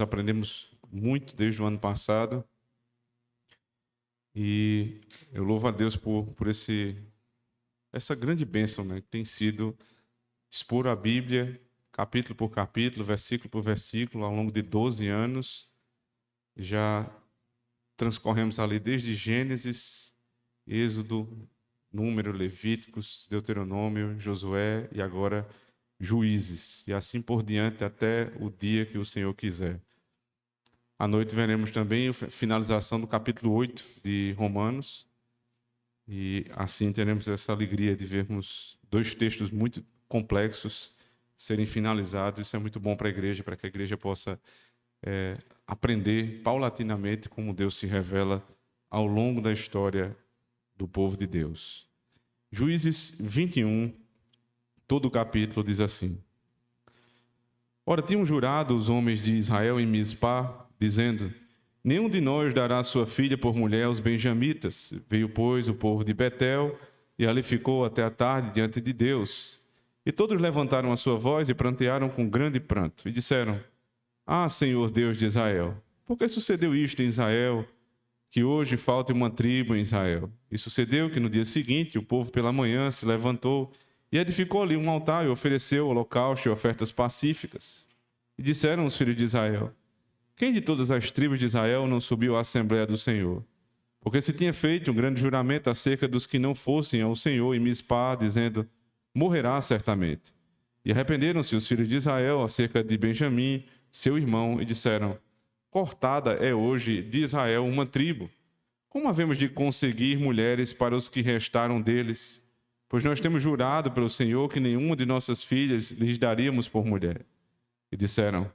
aprendemos muito desde o ano passado e eu louvo a Deus por essa grande bênção, né, que tem sido expor a Bíblia capítulo por capítulo, versículo por versículo, ao longo de 12 anos. Já transcorremos ali desde Gênesis, Êxodo, Número, Levíticos, Deuteronômio, Josué e agora Juízes, e assim por diante até o dia que o Senhor quiser. À noite veremos também a finalização do capítulo 8 de Romanos, e assim teremos essa alegria de vermos dois textos muito complexos serem finalizados. Isso é muito bom para a igreja, para que a igreja possa aprender paulatinamente como Deus se revela ao longo da história do povo de Deus. Juízes 21, todo o capítulo diz assim: Ora, tinham jurado os homens de Israel em Mispá, dizendo: Nenhum de nós dará sua filha por mulher aos benjamitas. Veio, pois, o povo de Betel, e ali ficou até a tarde diante de Deus. E todos levantaram a sua voz e prantearam com grande pranto, e disseram: Ah, Senhor Deus de Israel, por que sucedeu isto em Israel, que hoje falte uma tribo em Israel? E sucedeu que no dia seguinte o povo pela manhã se levantou e edificou ali um altar e ofereceu holocausto e ofertas pacíficas. E disseram os filhos de Israel: Quem de todas as tribos de Israel não subiu à Assembleia do Senhor? Porque se tinha feito um grande juramento acerca dos que não fossem ao Senhor em Mispá, dizendo: Morrerá certamente. E arrependeram-se os filhos de Israel acerca de Benjamim, seu irmão, e disseram: Cortada é hoje de Israel uma tribo. Como havemos de conseguir mulheres para os que restaram deles? Pois nós temos jurado pelo Senhor que nenhuma de nossas filhas lhes daríamos por mulher. E disseram: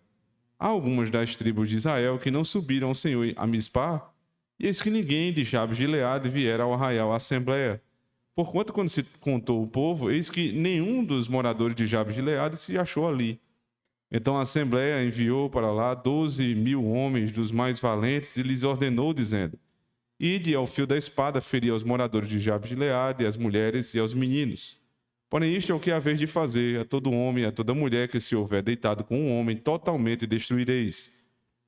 Há algumas das tribos de Israel que não subiram ao Senhor a Mispá, e eis que ninguém de Jabes de Gileade viera ao arraial à Assembleia. Porquanto, quando se contou o povo, eis que nenhum dos moradores de Jabes de Gileade se achou ali. Então a Assembleia enviou para lá 12.000 homens dos mais valentes e lhes ordenou, dizendo: Ide ao fio da espada ferir aos moradores de Jabes de Gileade, as mulheres e aos meninos. Porém, isto é o que haveis de fazer: a todo homem e a toda mulher que se houver deitado com um homem, totalmente destruireis.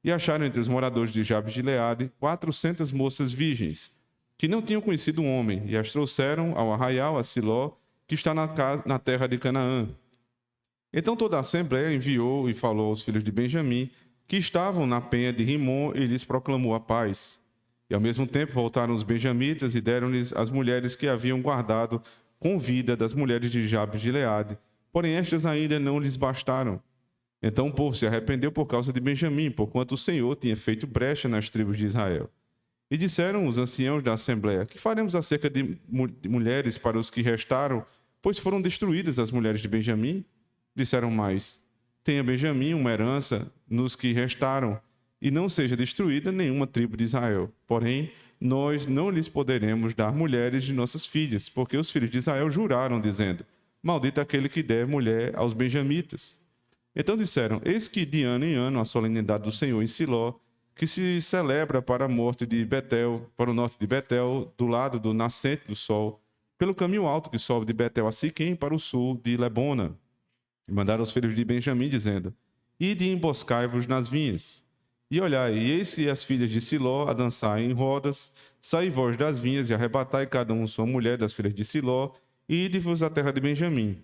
E acharam entre os moradores de Jabes de Gileade 400 moças virgens, que não tinham conhecido um homem, e as trouxeram ao arraial, a Siló, que está na terra de Canaã. Então toda a Assembleia enviou e falou aos filhos de Benjamim, que estavam na penha de Rimom, e lhes proclamou a paz. E ao mesmo tempo voltaram os benjamitas e deram-lhes as mulheres que haviam guardado com vida das mulheres de Jabes de Gileade. Porém estas ainda não lhes bastaram. Então o povo se arrependeu por causa de Benjamim, porquanto o Senhor tinha feito brecha nas tribos de Israel. E disseram os anciãos da Assembleia: Que faremos acerca de mulheres para os que restaram, pois foram destruídas as mulheres de Benjamim? Disseram mais: Tenha Benjamim uma herança nos que restaram, e não seja destruída nenhuma tribo de Israel. Porém, nós não lhes poderemos dar mulheres de nossas filhas, porque os filhos de Israel juraram, dizendo: Maldito aquele que der mulher aos benjamitas. Então disseram: Eis que de ano em ano a solenidade do Senhor em Siló, que se celebra para a morte de Betel, para o norte de Betel, do lado do nascente do sol, pelo caminho alto que sobe de Betel a Siquém, para o sul de Lebona. E mandaram os filhos de Benjamim, dizendo: Ide e emboscai-vos nas vinhas. E olhai, e eis que as filhas de Siló a dançar em rodas, saí vós das vinhas e arrebatai cada um sua mulher das filhas de Siló, e ide-vos à terra de Benjamim.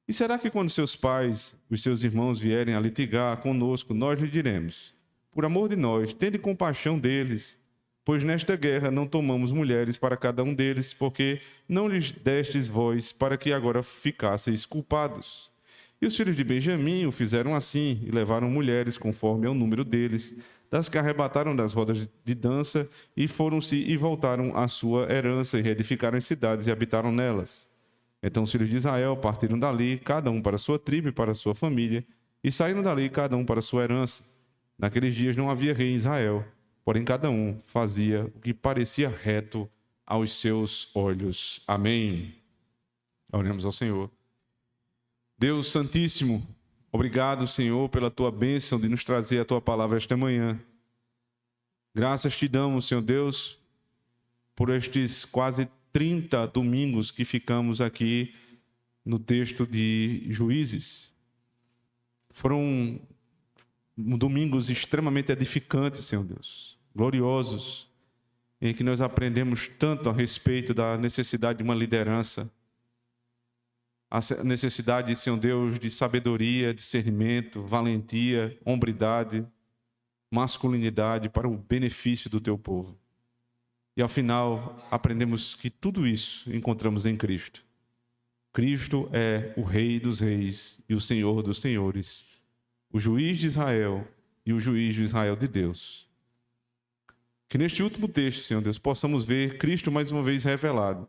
E será que quando seus pais, os seus irmãos vierem a litigar conosco, nós lhe diremos: Por amor de nós, tende compaixão deles, pois nesta guerra não tomamos mulheres para cada um deles, porque não lhes destes vós para que agora ficasseis culpados. E os filhos de Benjamim o fizeram assim, e levaram mulheres conforme ao número deles, das que arrebataram das rodas de dança, e foram-se e voltaram à sua herança, e reedificaram as cidades e habitaram nelas. Então os filhos de Israel partiram dali, cada um para sua tribo e para sua família, e saíram dali cada um para sua herança. Naqueles dias não havia rei em Israel, porém cada um fazia o que parecia reto aos seus olhos. Amém. Oremos ao Senhor. Deus Santíssimo, obrigado, Senhor, pela Tua bênção de nos trazer a Tua palavra esta manhã. Graças te damos, Senhor Deus, por estes quase 30 domingos que ficamos aqui no texto de Juízes. Foram domingos extremamente edificantes, Senhor Deus, gloriosos, em que nós aprendemos tanto a respeito da necessidade de uma liderança, a necessidade, Senhor Deus, de sabedoria, discernimento, valentia, hombridade, masculinidade para o benefício do teu povo. E ao final aprendemos que tudo isso encontramos em Cristo. Cristo é o Rei dos Reis e o Senhor dos Senhores, o juiz de Israel e o juiz de Israel de Deus. Que neste último texto, Senhor Deus, possamos ver Cristo mais uma vez revelado.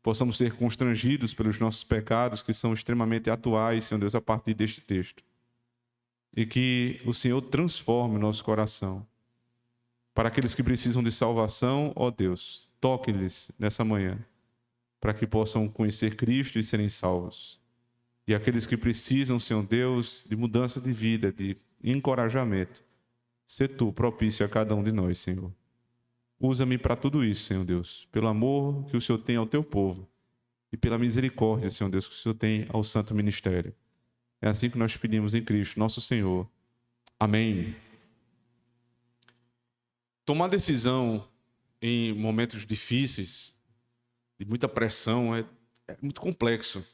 Possamos ser constrangidos pelos nossos pecados, que são extremamente atuais, Senhor Deus, a partir deste texto. E que o Senhor transforme o nosso coração. Para aqueles que precisam de salvação, ó Deus, toque-lhes nessa manhã, para que possam conhecer Cristo e serem salvos. E aqueles que precisam, Senhor Deus, de mudança de vida, de encorajamento, sê Tu propício a cada um de nós, Senhor. Usa-me para tudo isso, Senhor Deus, pelo amor que o Senhor tem ao Teu povo e pela misericórdia, Senhor Deus, que o Senhor tem ao santo ministério. É assim que nós pedimos em Cristo, nosso Senhor. Amém. Tomar decisão em momentos difíceis, de muita pressão, é muito complexo.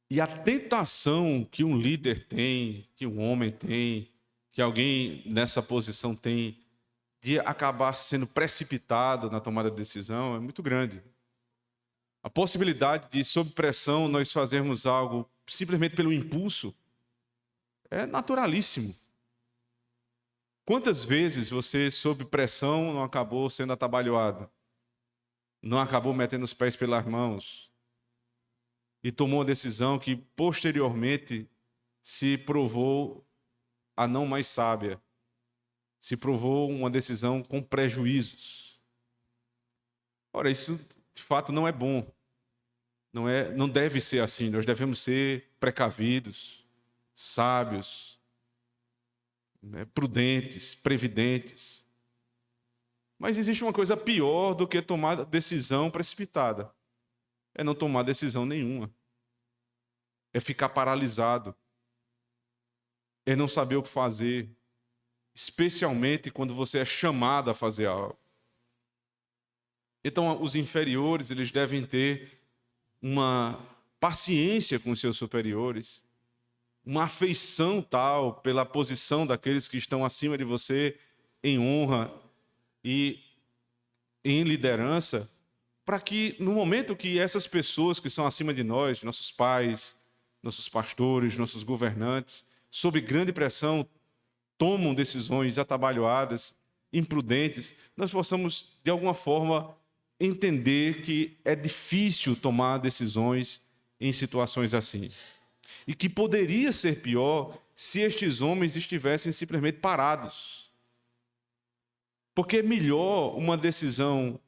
E a tentação que um líder tem, que um homem tem, que alguém nessa posição tem, de acabar sendo precipitado na tomada de decisão é muito grande. A possibilidade de, sob pressão, nós fazermos algo simplesmente pelo impulso é naturalíssimo. Quantas vezes você, sob pressão, não acabou sendo atabalhoado? Não acabou metendo os pés pelas mãos? E tomou uma decisão que, posteriormente, se provou a não mais sábia. Se provou uma decisão com prejuízos. Ora, isso de fato não é bom. Não deve ser assim. Nós devemos ser precavidos, sábios, prudentes, previdentes. Mas existe uma coisa pior do que tomar decisão precipitada. É não tomar decisão nenhuma. É ficar paralisado. É não saber o que fazer. Especialmente quando você é chamado a fazer algo. Então, os inferiores, eles devem ter uma paciência com os seus superiores, uma afeição tal pela posição daqueles que estão acima de você em honra e em liderança, para que no momento que essas pessoas que são acima de nós, nossos pais, nossos pastores, nossos governantes, sob grande pressão, tomam decisões atabalhoadas, imprudentes, nós possamos, de alguma forma, entender que é difícil tomar decisões em situações assim. E que poderia ser pior se estes homens estivessem simplesmente parados. Porque é melhor uma decisão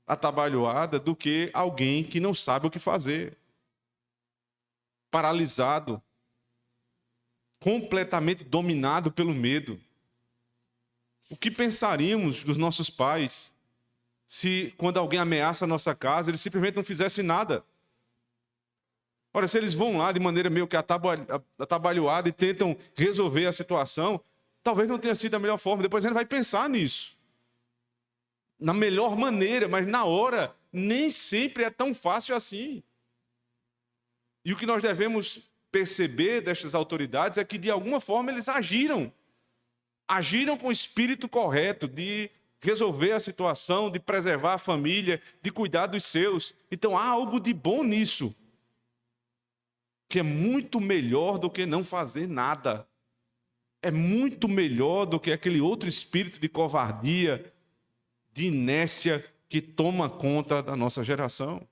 atabalhoada do que alguém que não sabe o que fazer. Paralisado, completamente dominado pelo medo. O que pensaríamos dos nossos pais se, quando alguém ameaça a nossa casa, eles simplesmente não fizessem nada? Ora, se eles vão lá de maneira meio que atabalhoada e tentam resolver a situação, talvez não tenha sido a melhor forma. Depois a gente vai pensar nisso. Na melhor maneira, mas na hora nem sempre é tão fácil assim. E o que nós devemos perceber destas autoridades é que, de alguma forma, eles agiram com o espírito correto de resolver a situação, de preservar a família, de cuidar dos seus. Então há algo de bom nisso, que é muito melhor do que não fazer nada. É muito melhor do que aquele outro espírito de covardia, de inércia que toma conta da nossa geração.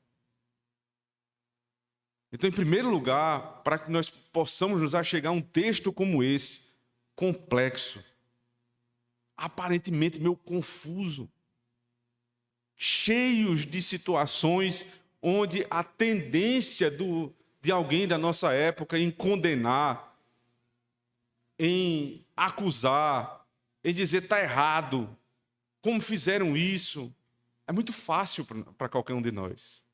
Então, em primeiro lugar, para que nós possamos nos achegar a um texto como esse, complexo, aparentemente meio confuso, cheios de situações onde a tendência de alguém da nossa época em condenar, em acusar, em dizer está errado, como fizeram isso, é muito fácil para qualquer um de nós.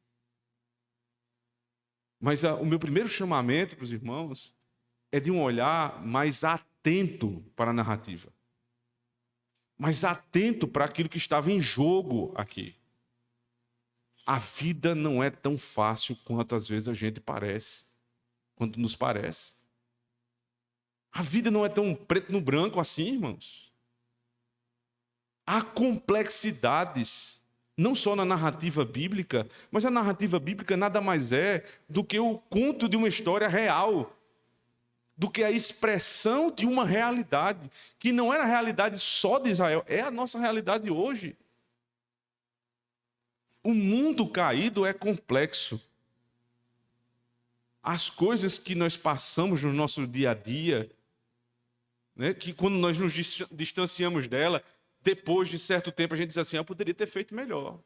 Mas o meu primeiro chamamento para os irmãos é de um olhar mais atento atento para a narrativa, mas atento para aquilo que estava em jogo aqui. A vida não é tão fácil quanto às vezes a gente parece, quanto nos parece. A vida não é tão preto no branco assim, irmãos. Há complexidades, não só na narrativa bíblica, mas a narrativa bíblica nada mais é do que o conto de uma história real, do que a expressão de uma realidade, que não era a realidade só de Israel, é a nossa realidade hoje. O mundo caído é complexo. As coisas que nós passamos no nosso dia a dia, né, que quando nós nos distanciamos dela, depois de certo tempo a gente diz assim, eu poderia ter feito melhor.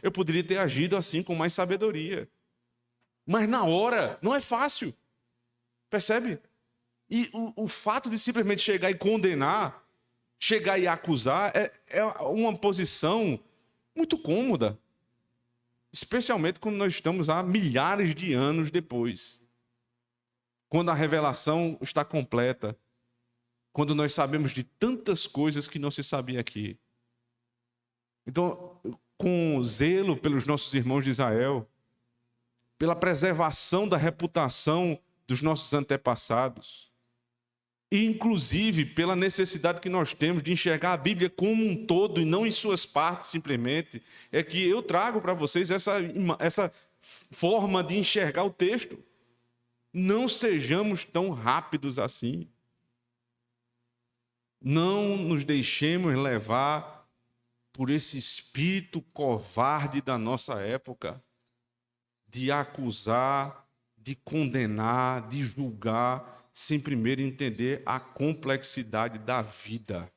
Eu poderia ter agido assim com mais sabedoria. Mas na hora, não é fácil. Percebe? E o fato de simplesmente chegar e condenar, chegar e acusar, é uma posição muito cômoda. Especialmente quando nós estamos há milhares de anos depois. Quando a revelação está completa. Quando nós sabemos de tantas coisas que não se sabia aqui. Então, com zelo pelos nossos irmãos de Israel, pela preservação da reputação dos nossos antepassados, e inclusive pela necessidade que nós temos de enxergar a Bíblia como um todo e não em suas partes simplesmente, é que eu trago para vocês essa forma de enxergar o texto. Não sejamos tão rápidos assim. Não nos deixemos levar por esse espírito covarde da nossa época, de acusar, de condenar, de julgar, sem primeiro entender a complexidade da vida.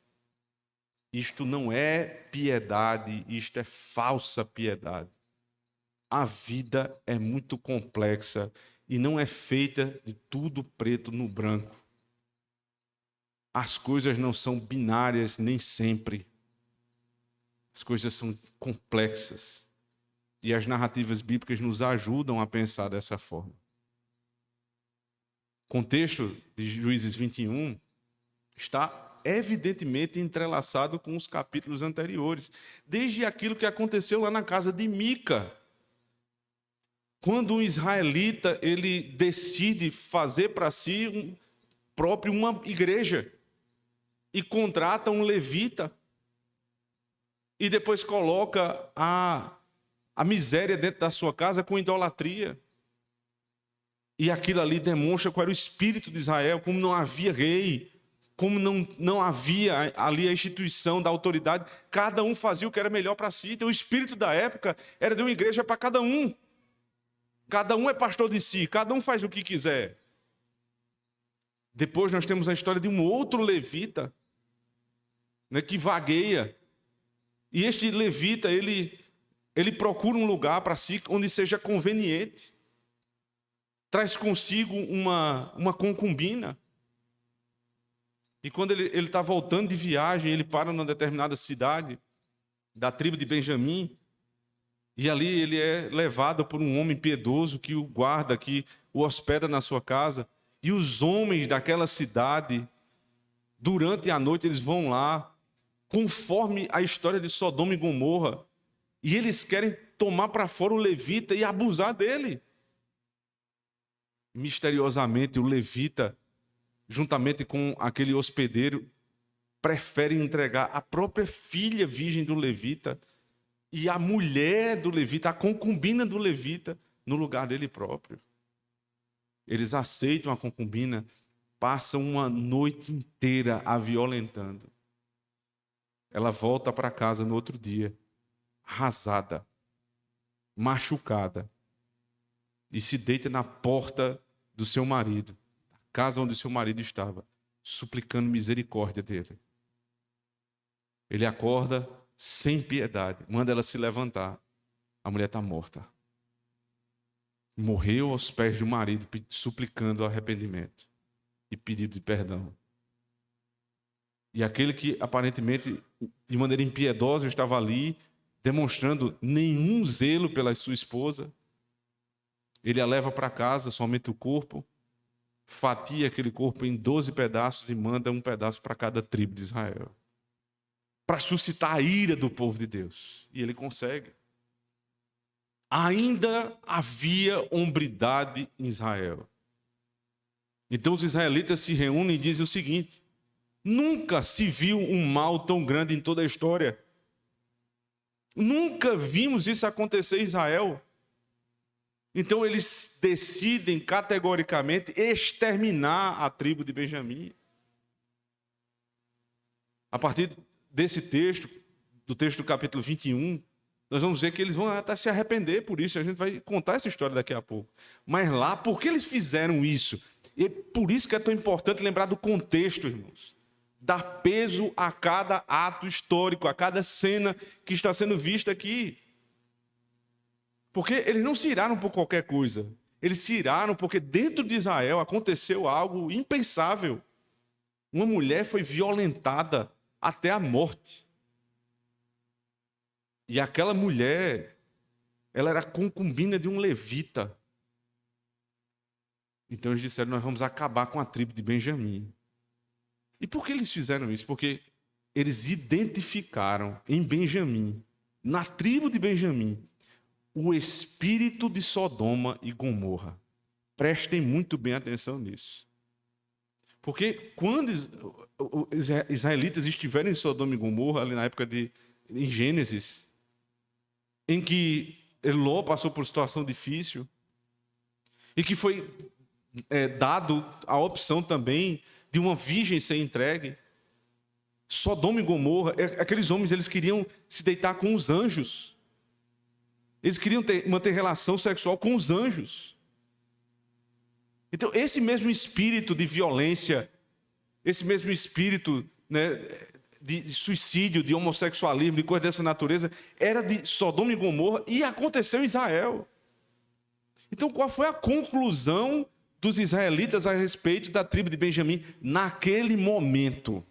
Isto não é piedade, isto é falsa piedade. A vida é muito complexa e não é feita de tudo preto no branco. As coisas não são binárias nem sempre. As coisas são complexas. E as narrativas bíblicas nos ajudam a pensar dessa forma. O contexto de Juízes 21 está evidentemente entrelaçado com os capítulos anteriores. Desde aquilo que aconteceu lá na casa de Mica. Quando um israelita ele decide fazer para si próprio uma igreja. E contrata um levita. E depois coloca a miséria dentro da sua casa com idolatria. E aquilo ali demonstra qual era o espírito de Israel, como não havia rei, como não havia ali a instituição da autoridade. Cada um fazia o que era melhor para si. Então o espírito da época era de uma igreja para cada um. Cada um é pastor de si, cada um faz o que quiser. Depois nós temos a história de um outro levita, né, que vagueia. E este levita, ele procura um lugar para si onde seja conveniente. Traz consigo uma concubina. E quando ele está voltando de viagem, ele para numa determinada cidade da tribo de Benjamim. E ali ele é levado por um homem piedoso que o guarda, que o hospeda na sua casa. E os homens daquela cidade, durante a noite, eles vão lá, conforme a história de Sodoma e Gomorra, e eles querem tomar para fora o levita e abusar dele. Misteriosamente, o levita, juntamente com aquele hospedeiro, prefere entregar a própria filha virgem do levita e a mulher do levita, a concubina do levita, no lugar dele próprio. Eles aceitam a concubina, passam uma noite inteira a violentando. Ela volta para casa no outro dia, arrasada, machucada, e se deita na porta do seu marido, a casa onde seu marido estava, suplicando misericórdia dele. Ele acorda sem piedade, manda ela se levantar. A mulher está morta. Morreu aos pés do marido, suplicando arrependimento e pedido de perdão. E aquele que aparentemente, de maneira impiedosa, estava ali, demonstrando nenhum zelo pela sua esposa, ele a leva para casa, somente o corpo, fatia aquele corpo em 12 pedaços e manda um pedaço para cada tribo de Israel, para suscitar a ira do povo de Deus. E ele consegue. Ainda havia hombridade em Israel. Então os israelitas se reúnem e dizem o seguinte: nunca se viu um mal tão grande em toda a história. Nunca vimos isso acontecer em Israel. Então eles decidem categoricamente exterminar a tribo de Benjamim. A partir desse texto, do texto do capítulo 21, nós vamos ver que eles vão até se arrepender por isso. A gente vai contar essa história daqui a pouco. Mas lá, por que eles fizeram isso? E por isso que é tão importante lembrar do contexto, irmãos. Dar peso a cada ato histórico, a cada cena que está sendo vista aqui. Porque eles não se iraram por qualquer coisa. Eles se iraram porque dentro de Israel aconteceu algo impensável. Uma mulher foi violentada até a morte. E aquela mulher, ela era concubina de um levita. Então eles disseram: nós vamos acabar com a tribo de Benjamim. E por que eles fizeram isso? Porque eles identificaram em Benjamim, na tribo de Benjamim, o espírito de Sodoma e Gomorra. Prestem muito bem atenção nisso. Porque quando os israelitas estiveram em Sodoma e Gomorra, ali na época em Gênesis, em que Ló passou por situação difícil, e que foi dado a opção também de uma virgem ser entregue. Sodoma e Gomorra, aqueles homens, eles queriam se deitar com os anjos. Eles queriam manter relação sexual com os anjos. Então, esse mesmo espírito de violência, esse mesmo espírito, né, de suicídio, de homossexualismo, de coisa dessa natureza, era de Sodoma e Gomorra e aconteceu em Israel. Então, qual foi a conclusão dos israelitas a respeito da tribo de Benjamim naquele momento?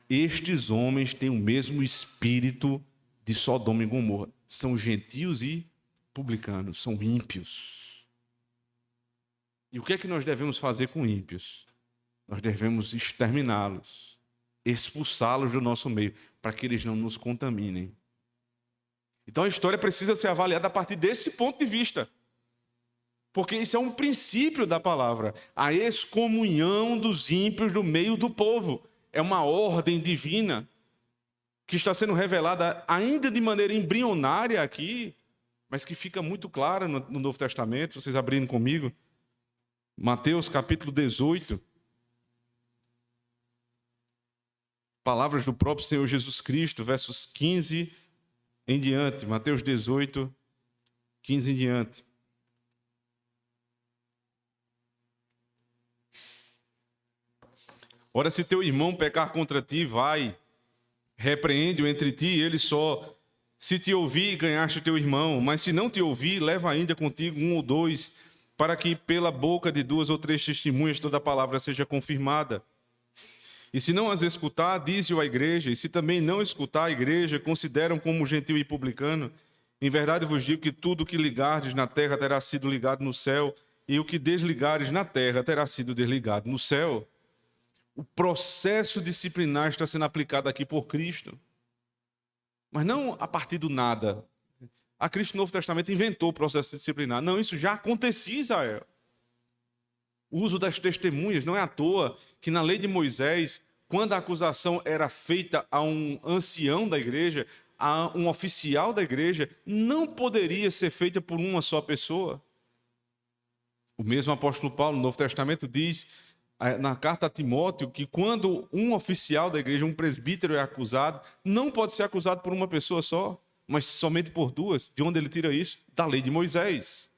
Estes homens têm o mesmo espírito de Sodoma e Gomorra. São gentios e publicanos, são ímpios. E o que é que nós devemos fazer com ímpios? Nós devemos exterminá-los, expulsá-los do nosso meio, para que eles não nos contaminem. Então a história precisa ser avaliada a partir desse ponto de vista. Porque isso é um princípio da palavra. A excomunhão dos ímpios do meio do povo. É uma ordem divina que está sendo revelada ainda de maneira embrionária aqui, mas que fica muito clara no Novo Testamento. Vocês abrindo comigo. Mateus capítulo 18. Palavras do próprio Senhor Jesus Cristo, versos 15 em diante. Mateus 18, 15 em diante. Ora, se teu irmão pecar contra ti, vai, repreende-o entre ti e ele só. Se te ouvir, ganhaste teu irmão, mas se não te ouvir, leva ainda contigo um ou dois, para que pela boca de 2 ou 3 testemunhas toda a palavra seja confirmada. E se não as escutar, dize-o à igreja, e se também não escutar a igreja, consideram como gentil e publicano. Em verdade vos digo que tudo o que ligardes na terra terá sido ligado no céu, e o que desligares na terra terá sido desligado no céu. O processo disciplinar está sendo aplicado aqui por Cristo. Mas não a partir do nada. A Cristo no Novo Testamento inventou o processo disciplinar. Não, isso já acontecia em Israel. O uso das testemunhas, não é à toa que na lei de Moisés, quando a acusação era feita a um ancião da igreja, a um oficial da igreja, não poderia ser feita por uma só pessoa. O mesmo apóstolo Paulo, no Novo Testamento, diz na carta a Timóteo que quando um oficial da igreja, um presbítero é acusado, não pode ser acusado por uma pessoa só, mas somente por 2. De onde ele tira isso? Da lei de Moisés.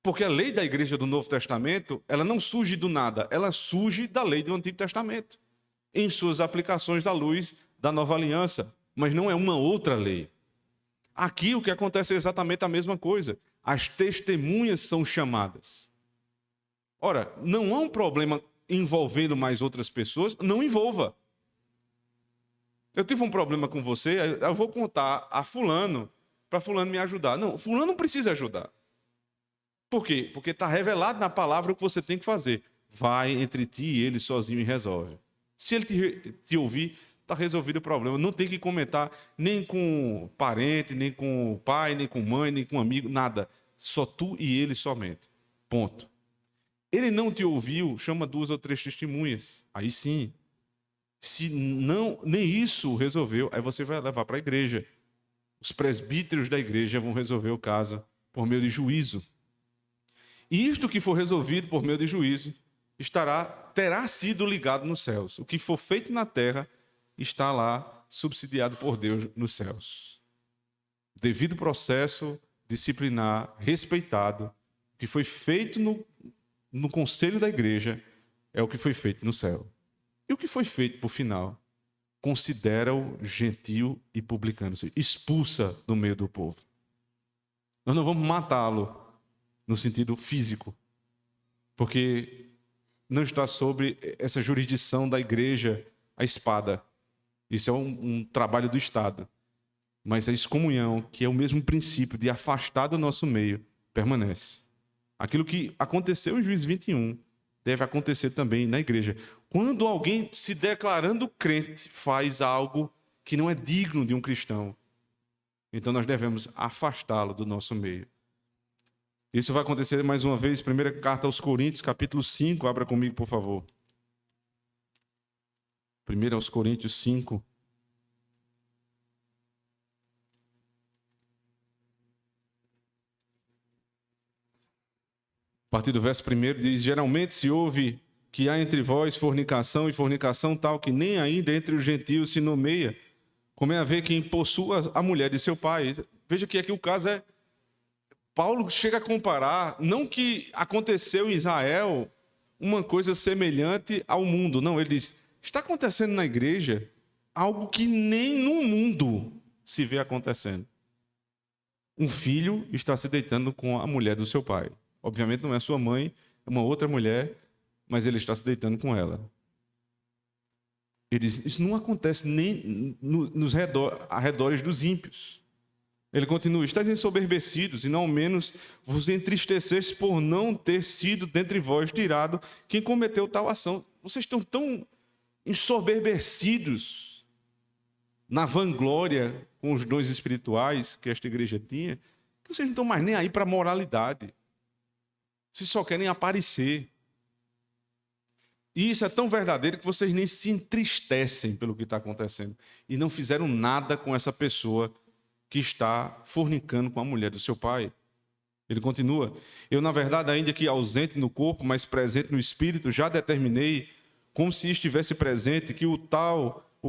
Porque a lei da igreja do Novo Testamento, ela não surge do nada, ela surge da lei do Antigo Testamento, em suas aplicações à luz da Nova Aliança, mas não é uma outra lei. Aqui o que acontece é exatamente a mesma coisa. As testemunhas são chamadas. Ora, não há um problema envolvendo mais outras pessoas, não envolva. Eu tive um problema com você, eu vou contar a fulano, para fulano me ajudar. Não, fulano não precisa ajudar. Por quê? Porque está revelado na palavra o que você tem que fazer. Vai entre ti e ele sozinho e resolve. Se ele te ouvir, está resolvido o problema. Não tem que comentar nem com parente, nem com pai, nem com mãe, nem com amigo, nada. Só tu e ele somente. Ponto. Ele não te ouviu, chama 2 ou 3 testemunhas. Aí sim. Se não, nem isso resolveu, aí você vai levar para a igreja. Os presbíteros da igreja vão resolver o caso por meio de juízo. E isto que for resolvido por meio de juízo terá sido ligado nos céus. O que for feito na terra está lá subsidiado por Deus nos céus. Devido processo disciplinar respeitado, o que foi feito no conselho da igreja é o que foi feito no céu. E o que foi feito por final? Considera-o gentil e publicano, expulsa do meio do povo. Nós não vamos matá-lo no sentido físico, porque não está sobre essa jurisdição da igreja a espada. Isso é um trabalho do Estado. Mas a excomunhão, que é o mesmo princípio de afastar do nosso meio, permanece. Aquilo que aconteceu em Juízes 21 deve acontecer também na igreja. Quando alguém se declarando crente faz algo que não é digno de um cristão, então nós devemos afastá-lo do nosso meio. Isso vai acontecer mais uma vez, primeira carta aos Coríntios, capítulo 5, abra comigo, por favor. 1 aos Coríntios 5. A partir do verso 1 diz: geralmente se ouve que há entre vós fornicação, e fornicação tal que nem ainda entre os gentios se nomeia, como é haver quem possua a mulher de seu pai. Veja que aqui o caso é... Paulo chega a comparar, não que aconteceu em Israel uma coisa semelhante ao mundo. Não, ele diz, está acontecendo na igreja algo que nem no mundo se vê acontecendo. Um filho está se deitando com a mulher do seu pai. Obviamente não é sua mãe, é uma outra mulher, mas ele está se deitando com ela. Ele diz, isso não acontece nem nos arredores dos ímpios. Ele continua, estáis ensoberbecidos, e não ao menos vos entristeceis por não ter sido dentre vós tirado quem cometeu tal ação. Vocês estão tão ensoberbecidos na vanglória com os dons espirituais que esta igreja tinha, que vocês não estão mais nem aí para a moralidade. Vocês só querem aparecer. E isso é tão verdadeiro que vocês nem se entristecem pelo que está acontecendo. E não fizeram nada com essa pessoa que está fornicando com a mulher do seu pai. Ele continua, eu na verdade ainda que ausente no corpo, mas presente no espírito, já determinei, como se estivesse presente, que o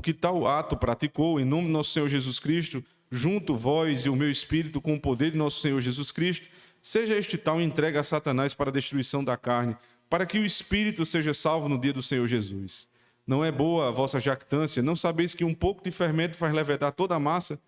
que tal ato praticou em nome do nosso Senhor Jesus Cristo, junto vós e o meu espírito com o poder de nosso Senhor Jesus Cristo, seja este tal entregue a Satanás para a destruição da carne, para que o espírito seja salvo no dia do Senhor Jesus. Não é boa a vossa jactância, não sabeis que um pouco de fermento faz levedar toda a massa?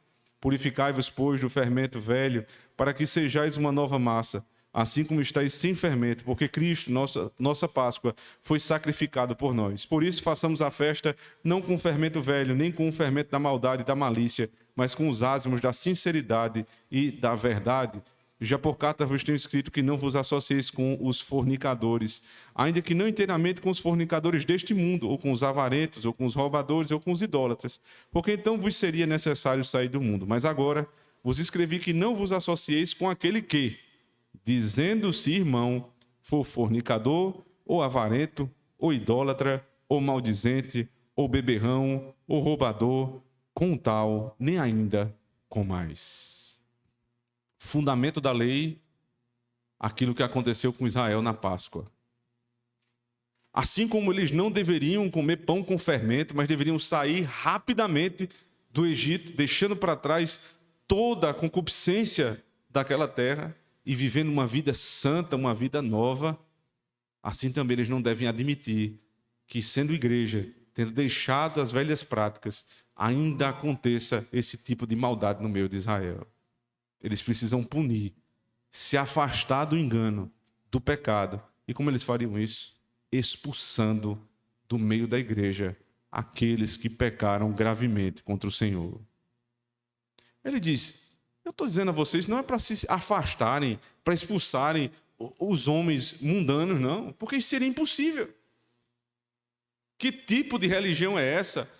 Purificai-vos, pois, do fermento velho, para que sejais uma nova massa, assim como estáis sem fermento, porque Cristo, nossa Páscoa, foi sacrificado por nós. Por isso façamos a festa não com o fermento velho, nem com o fermento da maldade e da malícia, mas com os ázimos da sinceridade e da verdade. Já por carta vos tenho escrito que não vos associeis com os fornicadores, ainda que não inteiramente com os fornicadores deste mundo, ou com os avarentos, ou com os roubadores, ou com os idólatras, porque então vos seria necessário sair do mundo. Mas agora vos escrevi que não vos associeis com aquele que, dizendo-se irmão, for fornicador, ou avarento, ou idólatra, ou maldizente, ou beberrão, ou roubador, com tal, nem ainda com mais. Fundamento da lei, aquilo que aconteceu com Israel na Páscoa. Assim como eles não deveriam comer pão com fermento, mas deveriam sair rapidamente do Egito, deixando para trás toda a concupiscência daquela terra e vivendo uma vida santa, uma vida nova, assim também eles não devem admitir que, sendo igreja, tendo deixado as velhas práticas, ainda aconteça esse tipo de maldade no meio de Israel. Eles precisam punir, se afastar do engano, do pecado. E como eles fariam isso? Expulsando do meio da igreja aqueles que pecaram gravemente contra o Senhor. Ele diz, eu estou dizendo a vocês, não é para se afastarem, para expulsarem os homens mundanos, não, porque isso seria impossível. Que tipo de religião é essa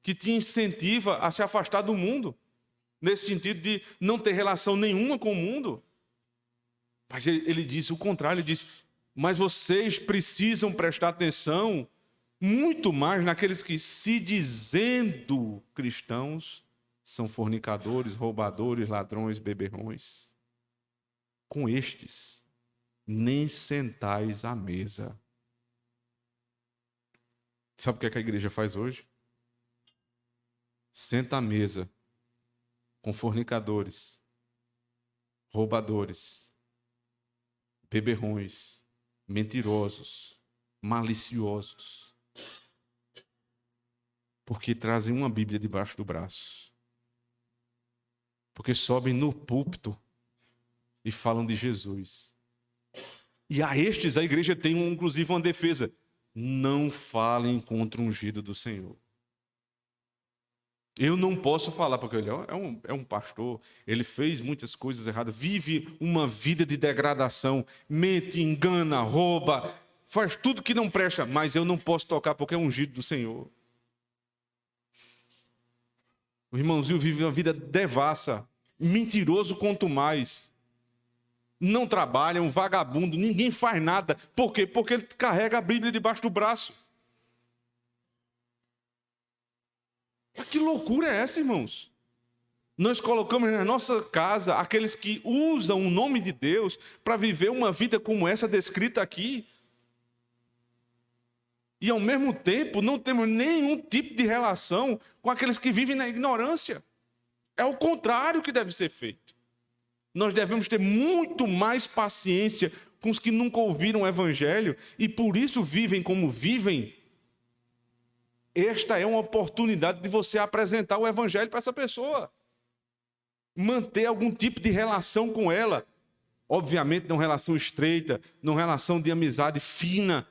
que te incentiva a se afastar do mundo? Nesse sentido de não ter relação nenhuma com o mundo? Mas ele diz o contrário, ele diz, mas vocês precisam prestar atenção muito mais naqueles que, se dizendo cristãos, são fornicadores, roubadores, ladrões, beberrões. Com estes, nem sentais à mesa. Sabe o que é que a igreja faz hoje? Senta à mesa com fornicadores, roubadores, beberrões, mentirosos, maliciosos, porque trazem uma Bíblia debaixo do braço, porque sobem no púlpito e falam de Jesus. E a estes a igreja tem inclusive uma defesa: não falem contra o ungido do Senhor. Eu não posso falar, porque ele é um pastor, ele fez muitas coisas erradas, vive uma vida de degradação, mente, engana, rouba, faz tudo que não presta, mas eu não posso tocar porque é ungido do Senhor. O irmãozinho vive uma vida devassa, mentiroso quanto mais. Não trabalha, é um vagabundo, ninguém faz nada. Por quê? Porque ele carrega a Bíblia debaixo do braço. Mas que loucura é essa, irmãos? Nós colocamos na nossa casa aqueles que usam o nome de Deus para viver uma vida como essa descrita aqui. E ao mesmo tempo não temos nenhum tipo de relação com aqueles que vivem na ignorância. É o contrário que deve ser feito. Nós devemos ter muito mais paciência com os que nunca ouviram o Evangelho e por isso vivem como vivem. Esta é uma oportunidade de você apresentar o Evangelho para essa pessoa. Manter algum tipo de relação com ela. Obviamente, não relação estreita, não relação de amizade fina.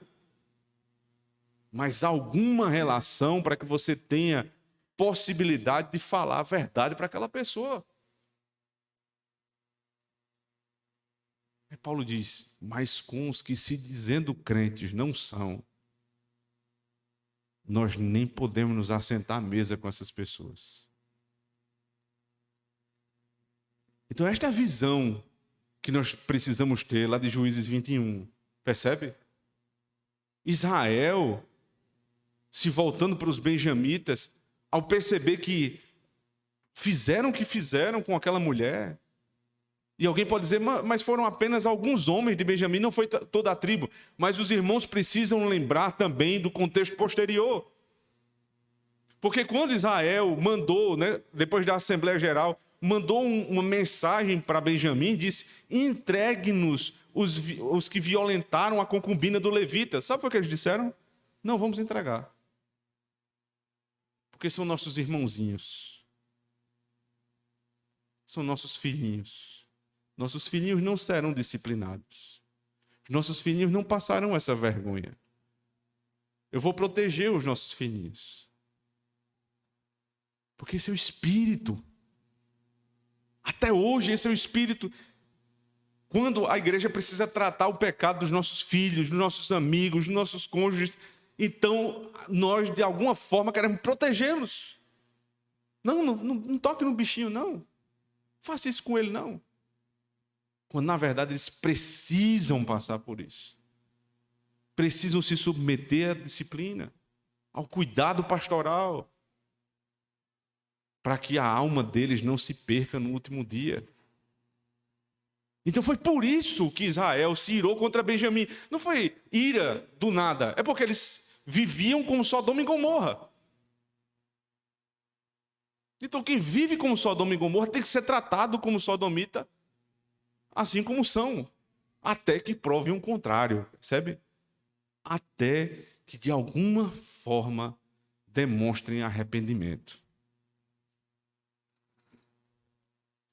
Mas alguma relação para que você tenha possibilidade de falar a verdade para aquela pessoa. E Paulo diz, mas com os que se dizendo crentes não são, nós nem podemos nos assentar à mesa com essas pessoas. Então esta é a visão que nós precisamos ter lá de Juízes 21. Percebe? Israel, se voltando para os benjamitas, ao perceber que fizeram o que fizeram com aquela mulher. E alguém pode dizer, mas foram apenas alguns homens de Benjamim, não foi toda a tribo. Mas os irmãos precisam lembrar também do contexto posterior. Porque quando Israel mandou, depois da Assembleia Geral, mandou uma mensagem para Benjamim, disse, entregue-nos os que violentaram a concubina do levita. Sabe o que eles disseram? Não vamos entregar. Porque são nossos irmãozinhos. São nossos filhinhos. Nossos filhinhos não serão disciplinados. Nossos filhinhos não passarão essa vergonha. Eu vou proteger os nossos filhinhos. Porque esse é o espírito. Até hoje, esse é o espírito. Quando a igreja precisa tratar o pecado dos nossos filhos, dos nossos amigos, dos nossos cônjuges, então nós, de alguma forma, queremos protegê-los. Não toque no bichinho, não. Faça isso com ele, não. Quando, na verdade, eles precisam passar por isso. Precisam se submeter à disciplina, ao cuidado pastoral, para que a alma deles não se perca no último dia. Então foi por isso que Israel se irou contra Benjamim. Não foi ira do nada, é porque eles viviam como Sodoma e Gomorra. Então quem vive como Sodoma e Gomorra tem que ser tratado como sodomita, assim como são, até que prove o contrário, percebe? Até que de alguma forma demonstrem arrependimento.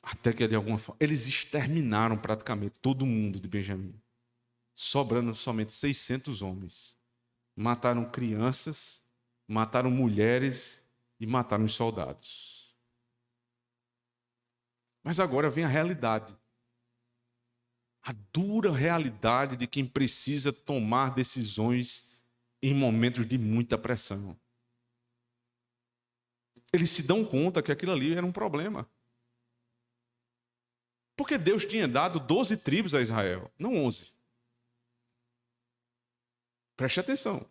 Até que de alguma forma eles exterminaram praticamente todo mundo de Benjamim, sobrando somente 600 homens. Mataram crianças, mataram mulheres e mataram os soldados. Mas agora vem a realidade. a dura realidade de quem precisa tomar decisões em momentos de muita pressão. Eles se dão conta que aquilo ali era um problema. Porque Deus tinha dado 12 tribos a Israel, não 11. Preste atenção.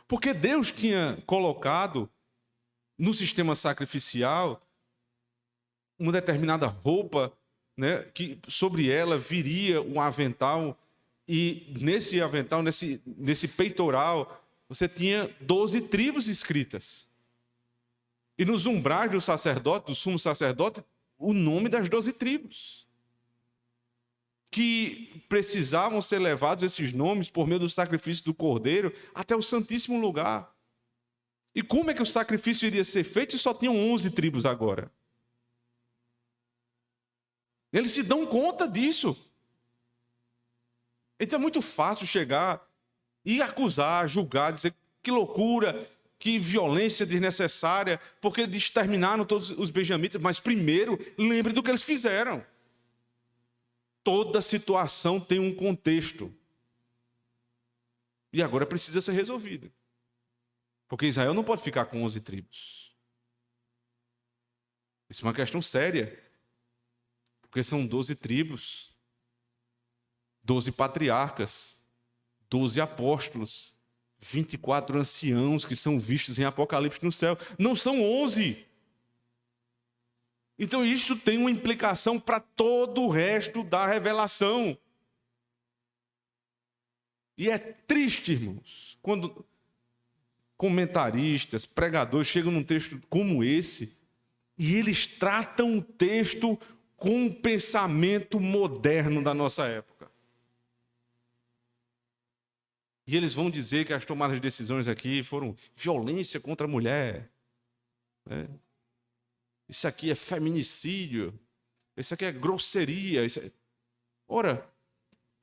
Porque Deus tinha colocado no sistema sacrificial uma determinada roupa, né, que sobre ela viria um avental, e nesse avental, nesse peitoral, você tinha 12 tribos escritas. E nos umbrais do sacerdote, do sumo sacerdote, o nome das 12 tribos. Que precisavam ser levados esses nomes por meio do sacrifício do cordeiro até o santíssimo lugar. E como é que o sacrifício iria ser feito se só tinham 11 tribos agora? Eles se dão conta disso. Então é muito fácil chegar e acusar, julgar, dizer que loucura, que violência desnecessária, porque eles exterminaram todos os benjamitas. Mas primeiro, lembre do que eles fizeram. Toda situação tem um contexto. E agora precisa ser resolvida. Porque Israel não pode ficar com 11 tribos. Isso é uma questão séria. Porque são 12 tribos, 12 patriarcas, 12 apóstolos, 24 anciãos que são vistos em Apocalipse no céu. Não são 11. Então isso tem uma implicação para todo o resto da revelação. E é triste, irmãos, quando comentaristas, pregadores chegam num texto como esse e eles tratam o texto com o pensamento moderno da nossa época. E eles vão dizer que as tomadas de decisões aqui foram violência contra a mulher, né? Isso aqui é feminicídio, isso aqui é grosseria. Ora,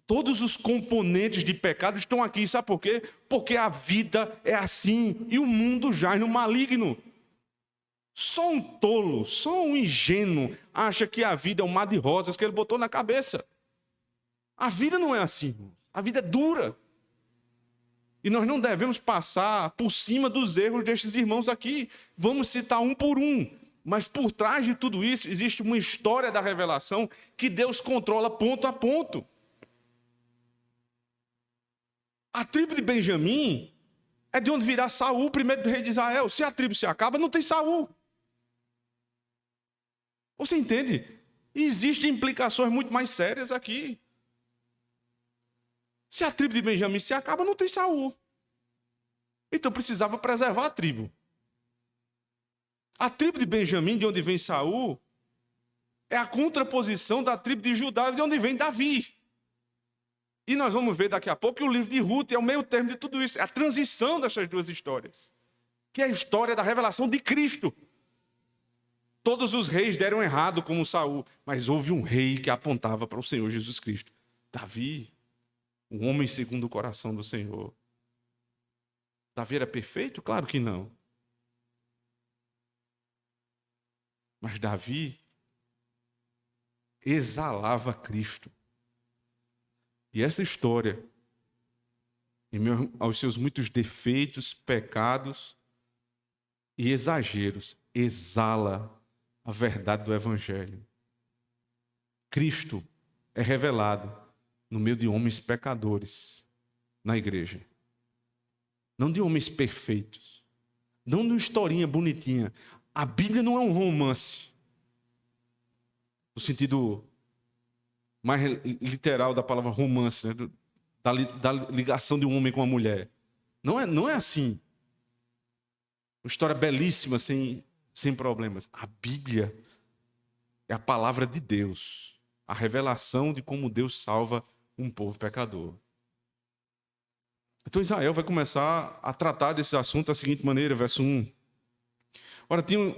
todos os componentes de pecado estão aqui, sabe por quê? Porque a vida é assim e o mundo jaz no maligno. Só um tolo, só um ingênuo acha que a vida é um mar de rosas que ele botou na cabeça. A vida não é assim, a vida é dura. E nós não devemos passar por cima dos erros destes irmãos aqui. Vamos citar um por um. Mas por trás de tudo isso existe uma história da revelação que Deus controla ponto a ponto. A tribo de Benjamim é de onde virá Saul, o primeiro rei de Israel. Se a tribo se acaba, não tem Saul. Você entende? E existem implicações muito mais sérias aqui. Se a tribo de Benjamim se acaba, não tem Saul. Então precisava preservar a tribo. A tribo de Benjamim, de onde vem Saul, é a contraposição da tribo de Judá, de onde vem Davi. E nós vamos ver daqui a pouco que o livro de Ruth é o meio termo de tudo isso. É a transição dessas duas histórias. Que é a história da revelação de Cristo. Todos os reis deram errado como Saul, mas houve um rei que apontava para o Senhor Jesus Cristo. Davi, um homem segundo o coração do Senhor. Davi era perfeito? Claro que não. Mas Davi exalava Cristo. E essa história, em meio aos seus muitos defeitos, pecados e exageros, exala a verdade do Evangelho. Cristo é revelado no meio de homens pecadores na igreja. Não de homens perfeitos. Não de uma historinha bonitinha. A Bíblia não é um romance. No sentido mais literal da palavra romance, né? Da ligação de um homem com uma mulher. Não é assim. Uma história belíssima, sem problemas. A Bíblia é a palavra de Deus. A revelação de como Deus salva um povo pecador. Então Israel vai começar a tratar desse assunto da seguinte maneira, verso 1. Ora, tinham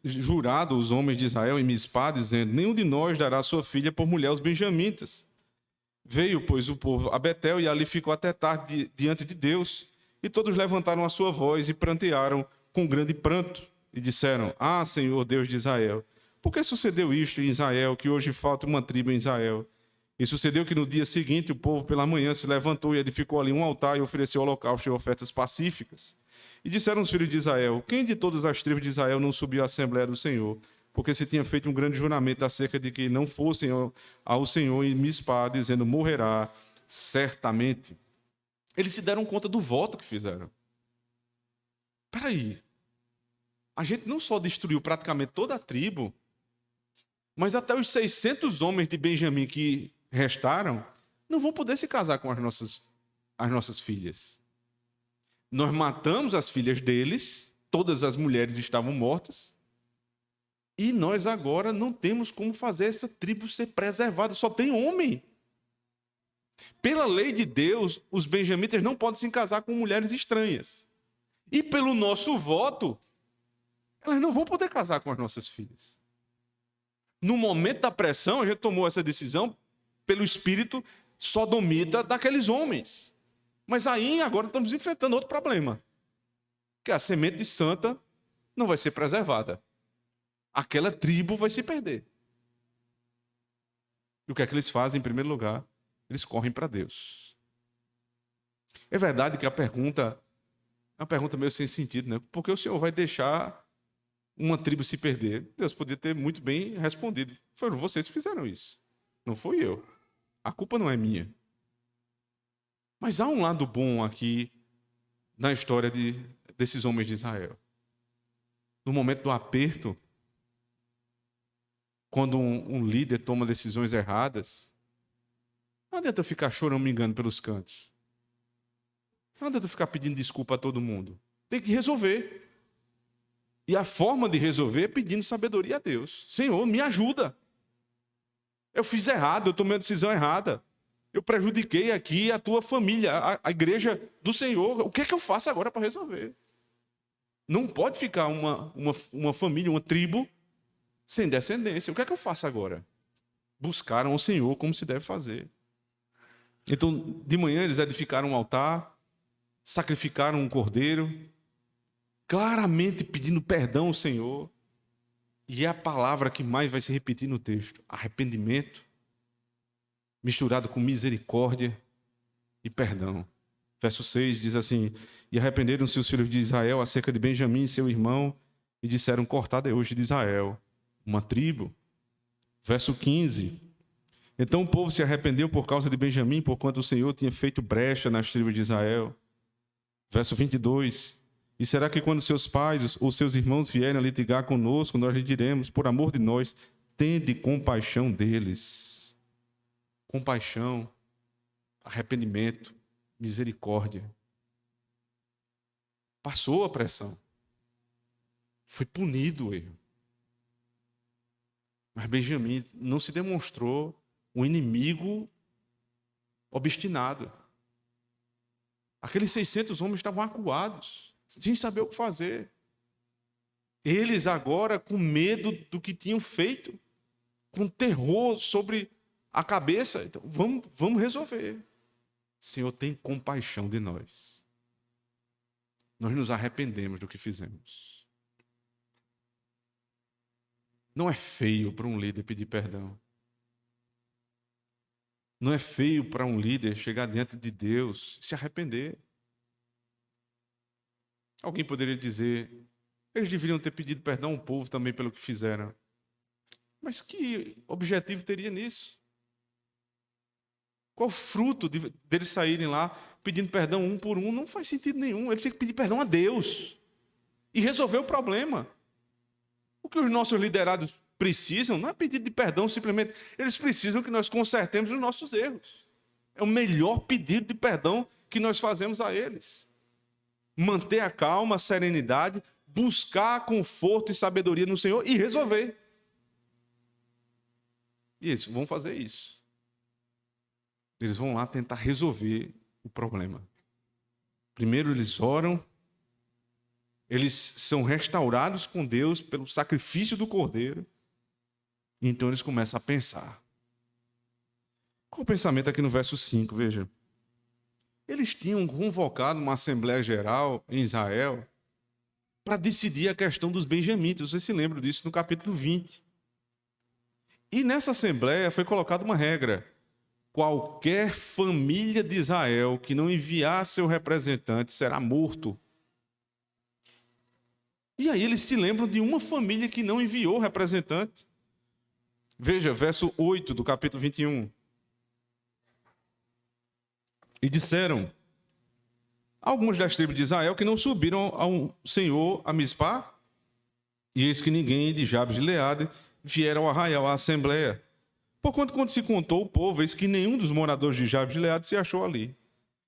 jurado os homens de Israel em Mispá, dizendo: nenhum de nós dará sua filha por mulher aos benjamitas. Veio, pois, o povo a Betel e ali ficou até tarde diante de Deus. E todos levantaram a sua voz e prantearam com grande pranto. E disseram: ah, Senhor Deus de Israel, por que sucedeu isto em Israel, que hoje falta uma tribo em Israel? E sucedeu que no dia seguinte o povo pela manhã se levantou e edificou ali um altar e ofereceu holocausto e ofertas pacíficas. E disseram os filhos de Israel: quem de todas as tribos de Israel não subiu à Assembleia do Senhor? Porque se tinha feito um grande juramento acerca de que não fossem ao Senhor em Mispá, dizendo: morrerá certamente. Eles se deram conta do voto que fizeram. Espera aí. A gente não só destruiu praticamente toda a tribo, mas até os 600 homens de Benjamim que restaram não vão poder se casar com as nossas filhas. Nós matamos as filhas deles, todas as mulheres estavam mortas, e nós agora não temos como fazer essa tribo ser preservada, só tem homem. Pela lei de Deus, os benjamitas não podem se casar com mulheres estranhas. E pelo nosso voto, elas não vão poder casar com as nossas filhas. No momento da pressão, a gente tomou essa decisão pelo espírito sodomita daqueles homens. Mas aí, agora, estamos enfrentando outro problema. Que a semente santa não vai ser preservada. Aquela tribo vai se perder. E o que é que eles fazem, em primeiro lugar? Eles correm para Deus. É verdade que a pergunta é uma pergunta meio sem sentido, né? Por que o Senhor vai deixar uma tribo se perder? Deus podia ter muito bem respondido. Foram vocês que fizeram isso. Não fui eu. A culpa não é minha. Mas há um lado bom aqui na história desses homens de Israel. No momento do aperto, quando um líder toma decisões erradas, não adianta ficar choramingando pelos cantos. Não adianta ficar pedindo desculpa a todo mundo. Tem que resolver. E a forma de resolver é pedindo sabedoria a Deus. Senhor, me ajuda. Eu fiz errado, eu tomei a decisão errada. Eu prejudiquei aqui a tua família, a igreja do Senhor. O que é que eu faço agora para resolver? Não pode ficar uma família, uma tribo, sem descendência. O que é que eu faço agora? Buscaram o Senhor como se deve fazer. Então, de manhã eles edificaram um altar, sacrificaram um cordeiro, claramente pedindo perdão ao Senhor. E é a palavra que mais vai se repetir no texto: arrependimento, misturado com misericórdia e perdão. Verso 6 diz assim: e arrependeram-se os filhos de Israel acerca de Benjamim, seu irmão, e disseram: cortada é hoje de Israel uma tribo. Verso 15: então o povo se arrependeu por causa de Benjamim, porquanto o Senhor tinha feito brecha nas tribos de Israel. Verso 22: e será que quando seus pais ou seus irmãos vierem a litigar conosco, nós lhe diremos: por amor de nós, tende compaixão deles. Compaixão, arrependimento, misericórdia. Passou a pressão. Foi punido o erro. Mas Benjamim não se demonstrou um inimigo obstinado. Aqueles 600 homens estavam acuados, sem saber o que fazer. Eles agora com medo do que tinham feito, com terror sobre a cabeça. Então, vamos resolver. Senhor, tem compaixão de nós. Nós nos arrependemos do que fizemos. Não é feio para um líder pedir perdão. Não é feio para um líder chegar diante de Deus e se arrepender. Alguém poderia dizer: eles deveriam ter pedido perdão ao povo também pelo que fizeram. Mas que objetivo teria nisso? Qual o fruto deles saírem lá pedindo perdão um por um? Não faz sentido nenhum. Eles têm que pedir perdão a Deus e resolver o problema. O que os nossos liderados precisam não é pedido de perdão simplesmente. Eles precisam que nós consertemos os nossos erros. É o melhor pedido de perdão que nós fazemos a eles. Manter a calma, a serenidade, buscar conforto e sabedoria no Senhor e resolver. E eles vão fazer isso. Eles vão lá tentar resolver o problema. Primeiro eles oram, eles são restaurados com Deus pelo sacrifício do Cordeiro. E então eles começam a pensar. Qual o pensamento aqui no verso 5? Veja. Eles tinham convocado uma Assembleia Geral em Israel para decidir a questão dos benjamitas. Vocês se lembram disso no capítulo 20. E nessa Assembleia foi colocada uma regra. qualquer família de Israel que não enviar seu representante será morto. E aí eles se lembram de uma família que não enviou representante. Veja, verso 8 do capítulo 21. E disseram alguns das tribos de Israel que não subiram ao Senhor a Mispá, e eis que ninguém de Jabes de Gileade vieram ao arraial, à assembleia. Porquanto, quando se contou o povo, eis que nenhum dos moradores de Jabes de Gileade se achou ali.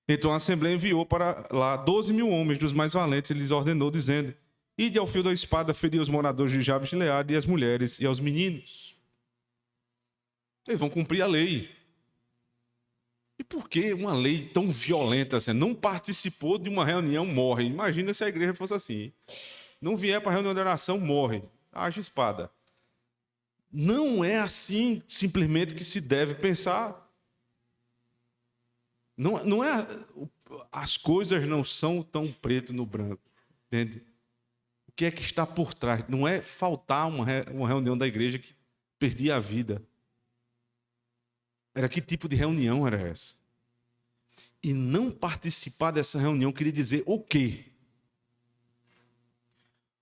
Então a assembleia enviou para lá 12.000 homens dos mais valentes, e lhes ordenou, dizendo: ide ao fio da espada, ferir os moradores de Jabes de Gileade, e as mulheres e aos meninos. Eles vão cumprir a lei. E por que uma lei tão violenta assim? Não participou de uma reunião, morre. Imagina se a igreja fosse assim. Não vier para a reunião de oração, morre. Haja espada. Não é assim simplesmente que se deve pensar. Não é, as coisas não são tão preto no branco. Entende? O que é que está por trás? Não é faltar uma reunião da igreja que perdia a vida. Era que tipo de reunião era essa? E não participar dessa reunião queria dizer o quê?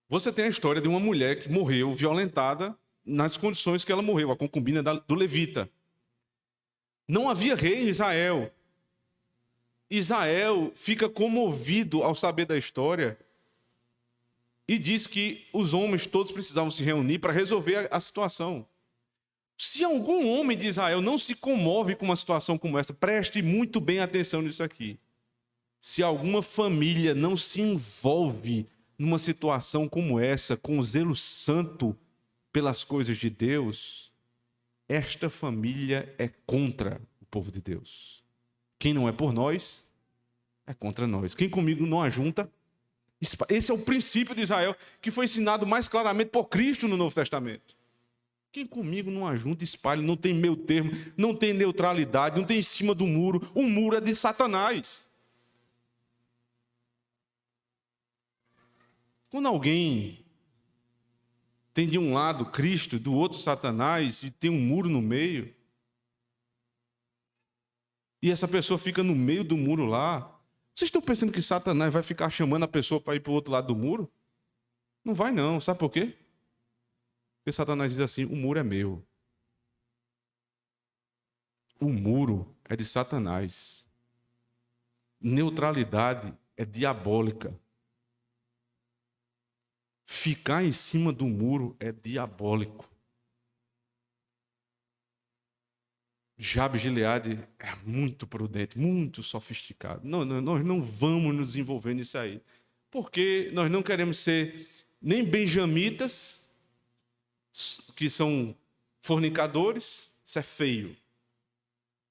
Você tem a história de uma mulher que morreu violentada nas condições que ela morreu, a concubina do levita. Não havia rei em Israel. Israel fica comovido ao saber da história e diz que os homens todos precisavam se reunir para resolver a situação. Se algum homem de Israel não se comove com uma situação como essa, preste muito bem atenção nisso aqui. Se alguma família não se envolve numa situação como essa, com zelo santo pelas coisas de Deus, esta família é contra o povo de Deus. Quem não é por nós, é contra nós. Quem comigo não ajunta. Esse é o princípio de Israel, que foi ensinado mais claramente por Cristo no Novo Testamento. Quem comigo não ajunta, espalha, não tem meio termo, não tem neutralidade, não tem em cima do muro. O muro é de Satanás. Quando alguém tem de um lado Cristo, do outro Satanás, e tem um muro no meio, e essa pessoa fica no meio do muro lá, vocês estão pensando que Satanás vai ficar chamando a pessoa para ir para o outro lado do muro? Não vai não, sabe por quê? Porque Satanás diz assim: o muro é meu. O muro é de Satanás. Neutralidade é diabólica. Ficar em cima do muro é diabólico. Jabes de Gileade é muito prudente, muito sofisticado. Nós não vamos nos envolver nisso aí. Porque nós não queremos ser nem benjamitas, que são fornicadores, isso é feio.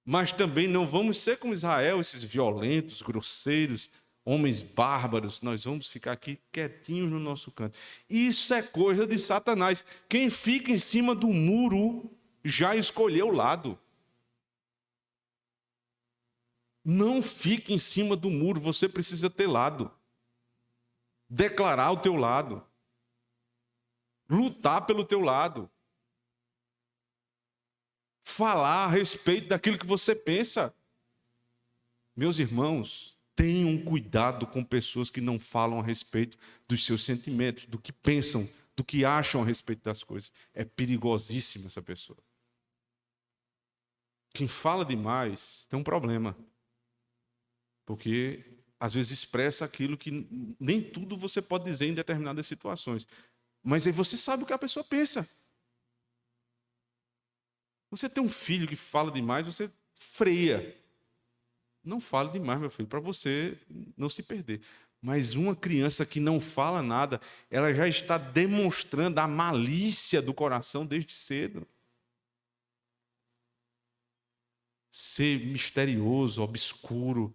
Mas também não vamos ser como Israel, esses violentos, grosseiros, homens bárbaros. Nós vamos ficar aqui quietinhos no nosso canto. Isso é coisa de Satanás. Quem fica em cima do muro já escolheu o lado. Não fique em cima do muro, você precisa ter lado. Declarar o teu lado. Lutar pelo teu lado. Falar a respeito daquilo que você pensa. Meus irmãos, tenham cuidado com pessoas que não falam a respeito dos seus sentimentos, do que pensam, do que acham a respeito das coisas. É perigosíssima essa pessoa. Quem fala demais tem um problema. Porque às vezes expressa aquilo que nem tudo você pode dizer em determinadas situações. Mas aí você sabe o que a pessoa pensa. Você tem um filho que fala demais, você freia. Não fale demais, meu filho, para você não se perder. Mas uma criança que não fala nada, ela já está demonstrando a malícia do coração desde cedo. Ser misterioso, obscuro,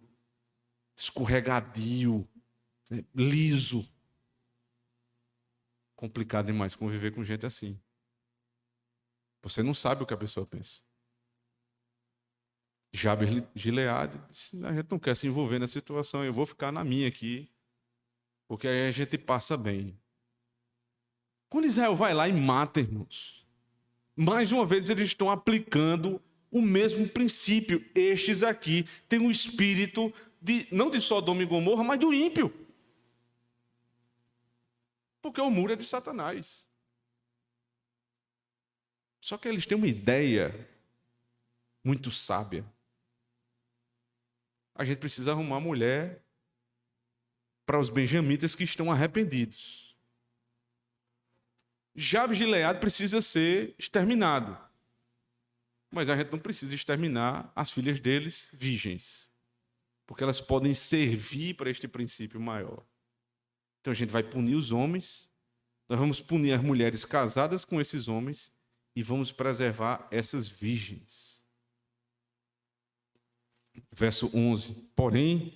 escorregadio, né, liso. Complicado demais conviver com gente assim. Você não sabe o que a pessoa pensa. Jabes de Gileade disse: a gente não quer se envolver na situação, eu vou ficar na minha aqui, porque aí a gente passa bem. Quando Israel vai lá e mata, irmãos, mais uma vez eles estão aplicando o mesmo princípio. Estes aqui têm um espírito, não de Sodoma e Gomorra, mas do ímpio. Porque o muro é de Satanás. Só que eles têm uma ideia muito sábia. A gente precisa arrumar mulher para os benjamitas que estão arrependidos. Jabes de Gileade precisa ser exterminado. Mas a gente não precisa exterminar as filhas deles virgens. Porque elas podem servir para este princípio maior. Então a gente vai punir os homens, nós vamos punir as mulheres casadas com esses homens e vamos preservar essas virgens. Verso 11. Porém,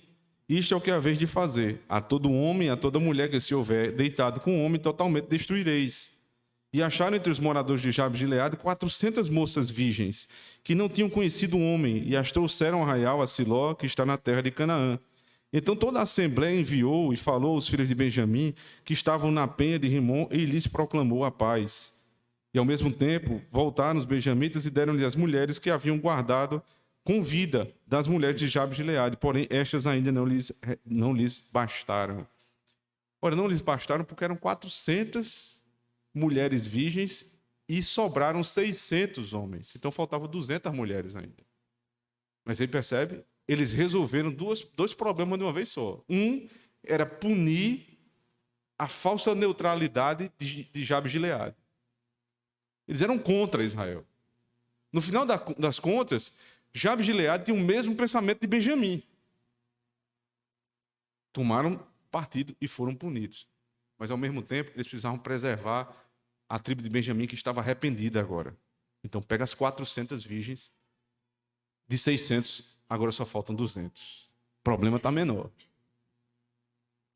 isto é o que haveis de fazer. A todo homem, a toda mulher que se houver deitado com um homem, totalmente destruireis. E acharam entre os moradores de Jabes de Gileade 400 moças virgens, que não tinham conhecido o homem, e as trouxeram ao arraial a Siló, que está na terra de Canaã. Então toda a assembleia enviou e falou aos filhos de Benjamim, que estavam na penha de Rimom, e lhes proclamou a paz. E ao mesmo tempo voltaram os benjamitas e deram-lhe as mulheres que haviam guardado com vida das mulheres de Jabes de Gileade, porém estas ainda não lhes bastaram. Ora, não lhes bastaram porque eram 400 mulheres virgens e sobraram 600 homens. Então faltavam 200 mulheres ainda. Mas aí percebe? Eles resolveram dois problemas de uma vez só. Um era punir a falsa neutralidade de Jabes de Gileade. Eles eram contra Israel. No final das contas, Jabes de Gileade tinha o mesmo pensamento de Benjamim. Tomaram partido e foram punidos. Mas, ao mesmo tempo, eles precisavam preservar a tribo de Benjamim, que estava arrependida agora. Então, pega as 400 virgens, de 600, agora só faltam 200. O problema está menor.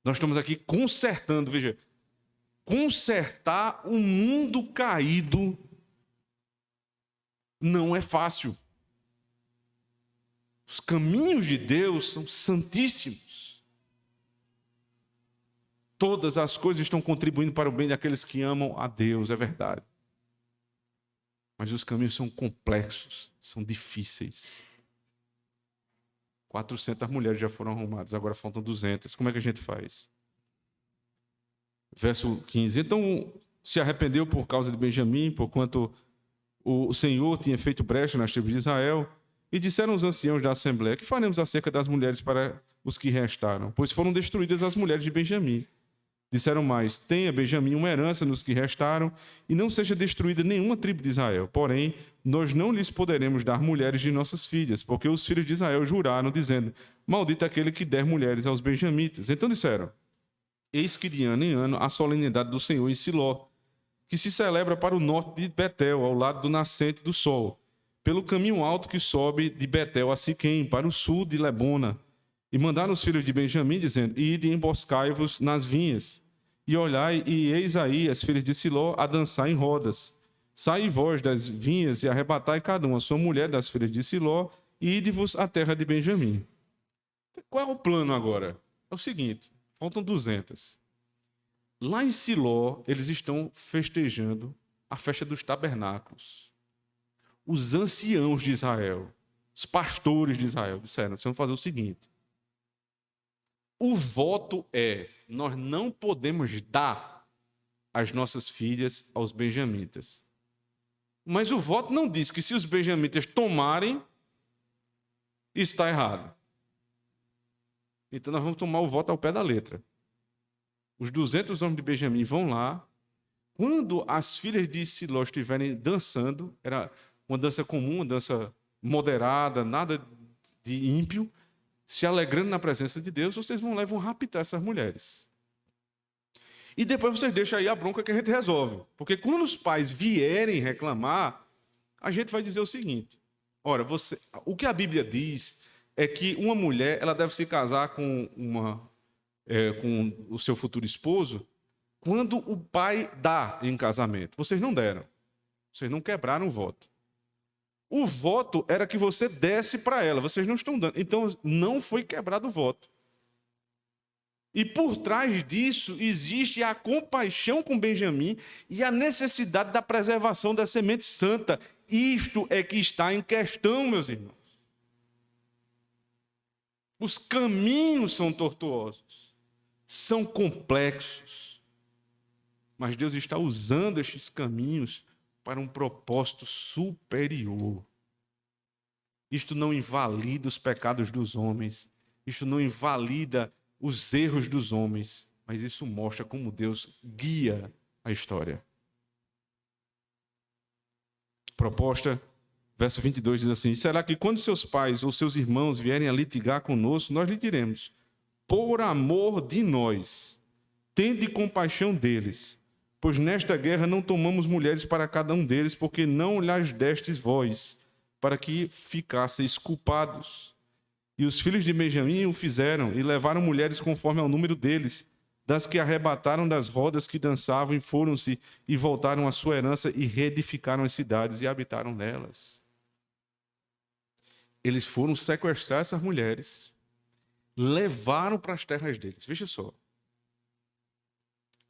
Nós estamos aqui consertando, veja, consertar um mundo caído não é fácil. Os caminhos de Deus são santíssimos. Todas as coisas estão contribuindo para o bem daqueles que amam a Deus, é verdade. Mas os caminhos são complexos, são difíceis. 400 mulheres já foram arrumadas, agora faltam 200. Como é que a gente faz? Verso 15. Então se arrependeu por causa de Benjamim, porquanto o Senhor tinha feito brecha nas tribos de Israel. E disseram os anciãos da Assembleia: que faremos acerca das mulheres para os que restaram? Pois foram destruídas as mulheres de Benjamim. Disseram mais: tenha Benjamim uma herança nos que restaram, e não seja destruída nenhuma tribo de Israel. Porém, nós não lhes poderemos dar mulheres de nossas filhas, porque os filhos de Israel juraram, dizendo: maldito aquele que der mulheres aos benjamitas. Então disseram: eis que de ano em ano a solenidade do Senhor em Siló, que se celebra para o norte de Betel, ao lado do nascente do sol, pelo caminho alto que sobe de Betel a Siquém, para o sul de Lebona. E mandaram os filhos de Benjamim, dizendo: ide e emboscai-vos nas vinhas. E olhai, e eis aí as filhas de Siló a dançar em rodas. Saí vós das vinhas e arrebatai cada uma a sua mulher das filhas de Siló, e ide-vos à terra de Benjamim. Qual é o plano agora? É o seguinte, faltam 200. Lá em Siló, eles estão festejando a festa dos tabernáculos. Os anciãos de Israel, os pastores de Israel, disseram: vocês vão fazer o seguinte. O voto é: nós não podemos dar as nossas filhas aos benjamitas. Mas o voto não diz que se os benjamitas tomarem, isso está errado. Então nós vamos tomar o voto ao pé da letra. Os 200 homens de Benjamim vão lá. Quando as filhas de Siló estiverem dançando, era uma dança comum, uma dança moderada, nada de ímpio, se alegrando na presença de Deus, vocês vão lá e vão raptar essas mulheres. E depois vocês deixam aí a bronca que a gente resolve. Porque quando os pais vierem reclamar, a gente vai dizer o seguinte: ora, o que a Bíblia diz é que uma mulher ela deve se casar com o seu futuro esposo quando o pai dá em casamento. Vocês não deram. Vocês não quebraram o voto. O voto era que você desse para ela. Vocês não estão dando. Então, não foi quebrado o voto. E por trás disso existe a compaixão com Benjamim e a necessidade da preservação da semente santa. Isto é que está em questão, meus irmãos. Os caminhos são tortuosos, são complexos, mas Deus está usando estes caminhos para um propósito superior. Isto não invalida os pecados dos homens, isto não invalida os erros dos homens, mas isso mostra como Deus guia a história. Proposta, verso 22 diz assim: será que quando seus pais ou seus irmãos vierem a litigar conosco, nós lhe diremos, por amor de nós, tende compaixão deles, pois nesta guerra não tomamos mulheres para cada um deles, porque não lhes destes vós, para que ficasseis culpados. E os filhos de Benjamim o fizeram, e levaram mulheres conforme ao número deles, das que arrebataram das rodas que dançavam, e foram-se e voltaram à sua herança, e reedificaram as cidades e habitaram nelas. Eles foram sequestrar essas mulheres, levaram para as terras deles. Veja só.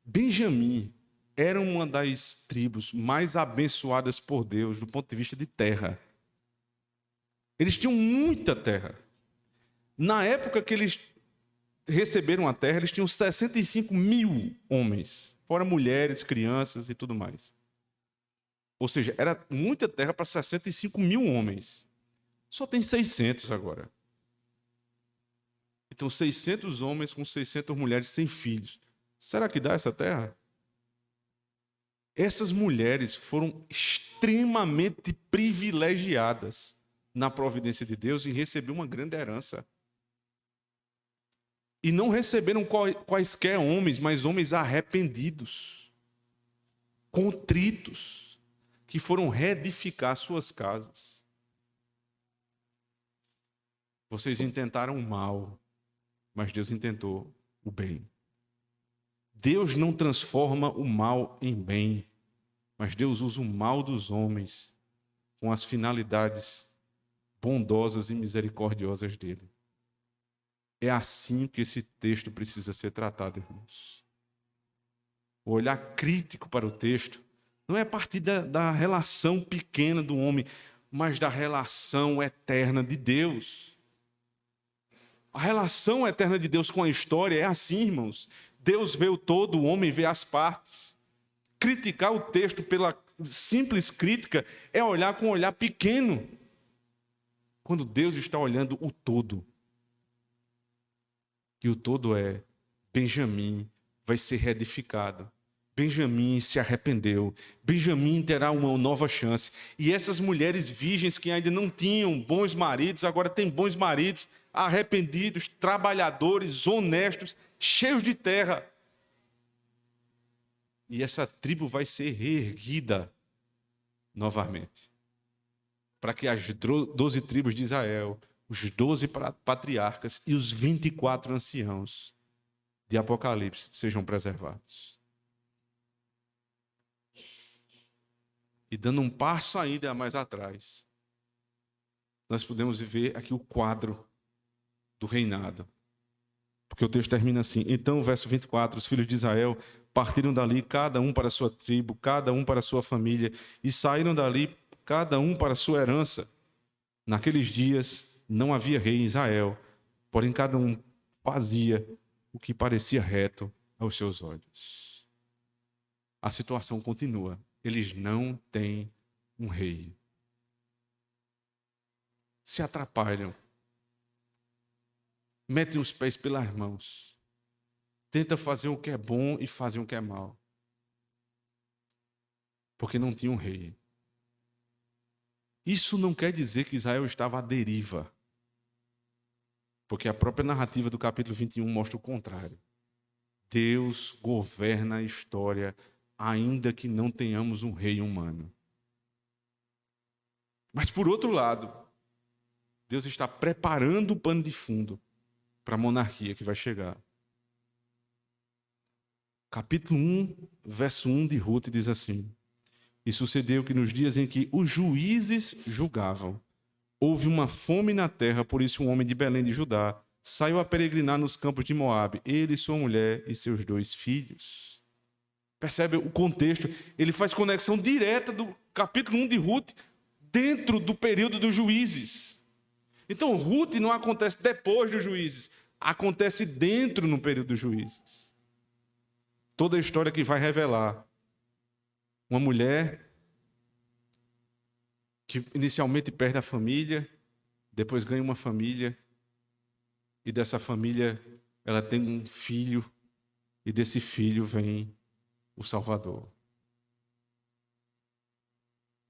Benjamim era uma das tribos mais abençoadas por Deus do ponto de vista de terra. Eles tinham muita terra. Na época que eles receberam a terra, eles tinham 65 mil homens, fora mulheres, crianças e tudo mais. Ou seja, era muita terra para 65 mil homens. Só tem 600 agora. Então, 600 homens com 600 mulheres sem filhos. Será que dá essa terra? Essas mulheres foram extremamente privilegiadas na providência de Deus e receberam uma grande herança. E não receberam quaisquer homens, mas homens arrependidos, contritos, que foram reedificar suas casas. Vocês intentaram o mal, mas Deus intentou o bem. Deus não transforma o mal em bem, mas Deus usa o mal dos homens com as finalidades bondosas e misericordiosas dele. É assim que esse texto precisa ser tratado, irmãos. O olhar crítico para o texto não é a partir da relação pequena do homem, mas da relação eterna de Deus. A relação eterna de Deus com a história é assim, irmãos. Deus vê o todo, o homem vê as partes. Criticar o texto pela simples crítica é olhar com um olhar pequeno, quando Deus está olhando o todo. E o todo é: Benjamim vai ser reedificado. Benjamim se arrependeu. Benjamim terá uma nova chance. E essas mulheres virgens que ainda não tinham bons maridos, agora têm bons maridos, arrependidos, trabalhadores, honestos, cheios de terra. E essa tribo vai ser reerguida novamente. Para que as 12 tribos de Israel, os 12 patriarcas e os 24 anciãos de Apocalipse sejam preservados. E dando um passo ainda mais atrás, nós podemos ver aqui o quadro do reinado. Porque o texto termina assim: então, verso 24, os filhos de Israel partiram dali, cada um para a sua tribo, cada um para a sua família, e saíram dali, cada um para a sua herança. Naqueles dias não havia rei em Israel, porém cada um fazia o que parecia reto aos seus olhos. A situação continua. Eles não têm um rei. Se atrapalham. Metem os pés pelas mãos. Tentam fazer o que é bom e fazem o que é mal. Porque não tinha um rei. Isso não quer dizer que Israel estava à deriva. Porque a própria narrativa do capítulo 21 mostra o contrário. Deus governa a história, ainda que não tenhamos um rei humano. Mas, por outro lado, Deus está preparando o pano de fundo para a monarquia que vai chegar. Capítulo 1, verso 1 de Ruth diz assim: e sucedeu que nos dias em que os juízes julgavam, houve uma fome na terra, por isso um homem de Belém de Judá saiu a peregrinar nos campos de Moabe, ele, sua mulher e seus 2 filhos. Percebe o contexto? Ele faz conexão direta do capítulo 1 de Ruth dentro do período dos juízes. Então, Ruth não acontece depois dos juízes, acontece dentro no período dos juízes. Toda a história que vai revelar uma mulher que inicialmente perde a família, depois ganha uma família, e dessa família ela tem um filho, e desse filho vem o Salvador.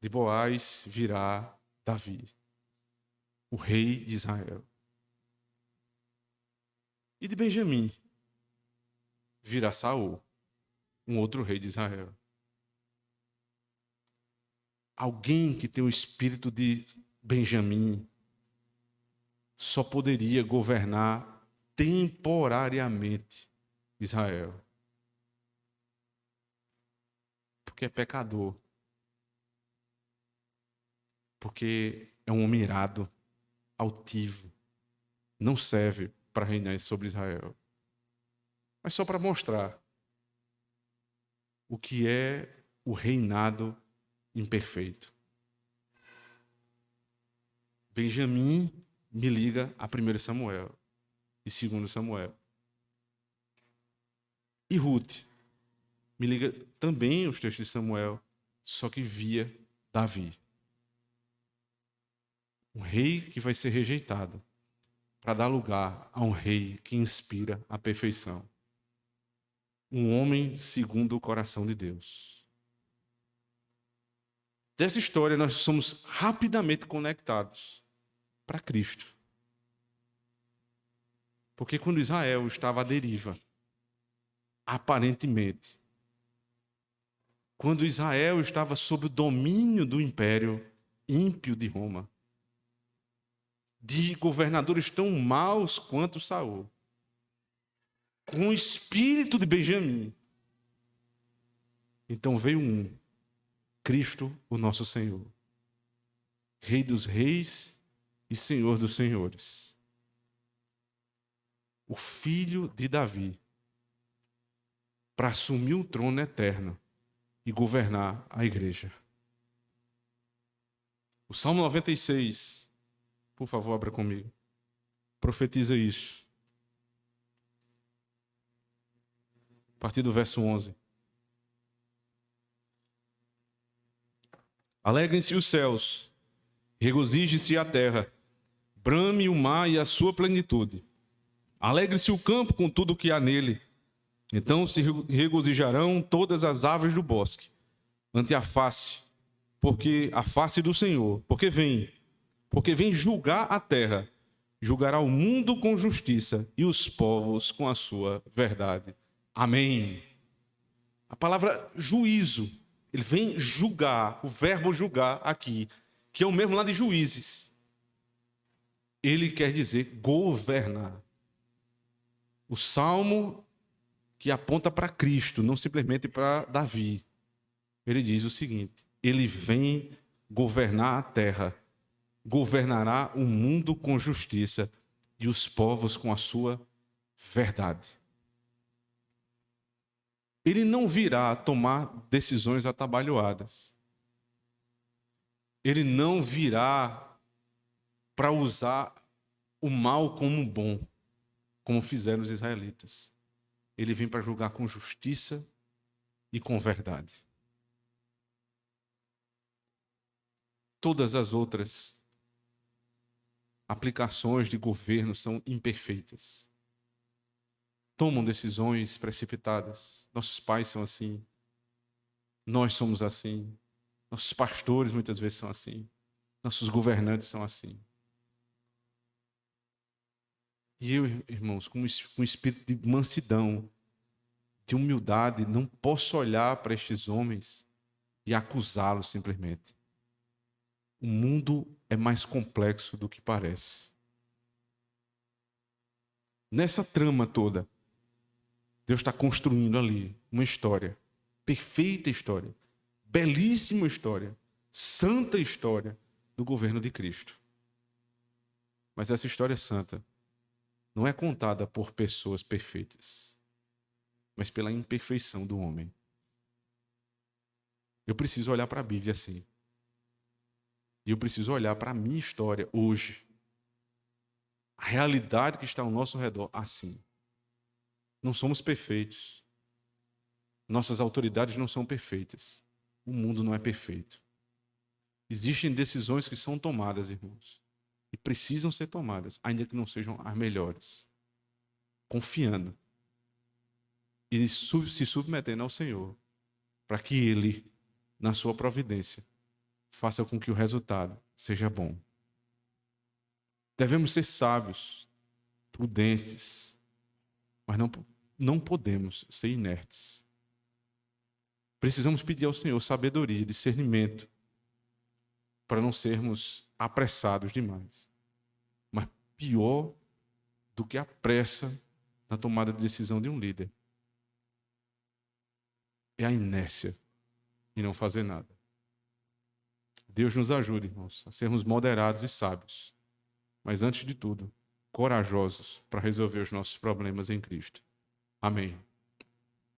De Boaz virá Davi, o rei de Israel. E de Benjamim virá Saul, um outro rei de Israel. Alguém que tem o espírito de Benjamim só poderia governar temporariamente Israel. Porque é pecador. Porque é um homem irado, altivo. Não serve para reinar sobre Israel. Mas só para mostrar o que é o reinado imperfeito. Benjamim me liga a 1 Samuel e 2 Samuel. E Ruth me liga também os textos de Samuel, só que via Davi. Um rei que vai ser rejeitado para dar lugar a um rei que inspira a perfeição. Um homem segundo o coração de Deus. Dessa história nós somos rapidamente conectados para Cristo. Porque quando Israel estava à deriva, aparentemente, quando Israel estava sob o domínio do império ímpio de Roma, de governadores tão maus quanto Saul, com o espírito de Benjamim, então veio Cristo, o nosso Senhor, Rei dos reis e Senhor dos senhores, o filho de Davi, para assumir o trono eterno e governar a igreja. O Salmo 96, por favor, abra comigo, profetiza isso. A partir do verso 11. Alegrem-se os céus, regozije-se a terra, brame o mar e a sua plenitude. Alegre-se o campo com tudo o que há nele. Então se regozijarão todas as aves do bosque, ante a face do Senhor, porque vem julgar a terra, julgará o mundo com justiça e os povos com a sua verdade. Amém. A palavra juízo, ele vem julgar, o verbo julgar aqui, que é o mesmo lá de Juízes. Ele quer dizer governar. O salmo que aponta para Cristo, não simplesmente para Davi. Ele diz o seguinte: ele vem governar a terra, governará o mundo com justiça e os povos com a sua verdade. Ele não virá tomar decisões atabalhoadas. Ele não virá para usar o mal como bom, como fizeram os israelitas. Ele vem para julgar com justiça e com verdade. Todas as outras aplicações de governo são imperfeitas. Tomam decisões precipitadas. Nossos pais são assim. Nós somos assim. Nossos pastores muitas vezes são assim. Nossos governantes são assim. E eu, irmãos, com um espírito de mansidão, de humildade, não posso olhar para estes homens e acusá-los simplesmente. O mundo é mais complexo do que parece. Nessa trama toda, Deus está construindo ali uma história, perfeita história, belíssima história, santa história do governo de Cristo. Mas essa história santa não é contada por pessoas perfeitas, mas pela imperfeição do homem. Eu preciso olhar para a Bíblia assim E eu preciso olhar para a minha história hoje. A realidade que está ao nosso redor, assim. Não somos perfeitos. Nossas autoridades não são perfeitas. O mundo não é perfeito. Existem decisões que são tomadas, irmãos. E precisam ser tomadas, ainda que não sejam as melhores. Confiando. E se submetendo ao Senhor. Para que Ele, na sua providência, faça com que o resultado seja bom. Devemos ser sábios, prudentes, mas não podemos ser inertes. Precisamos pedir ao Senhor sabedoria, discernimento, para não sermos apressados demais. Mas pior do que a pressa na tomada de decisão de um líder é a inércia e não fazer nada. Deus nos ajude, irmãos, a sermos moderados e sábios, mas antes de tudo, corajosos para resolver os nossos problemas em Cristo. Amém.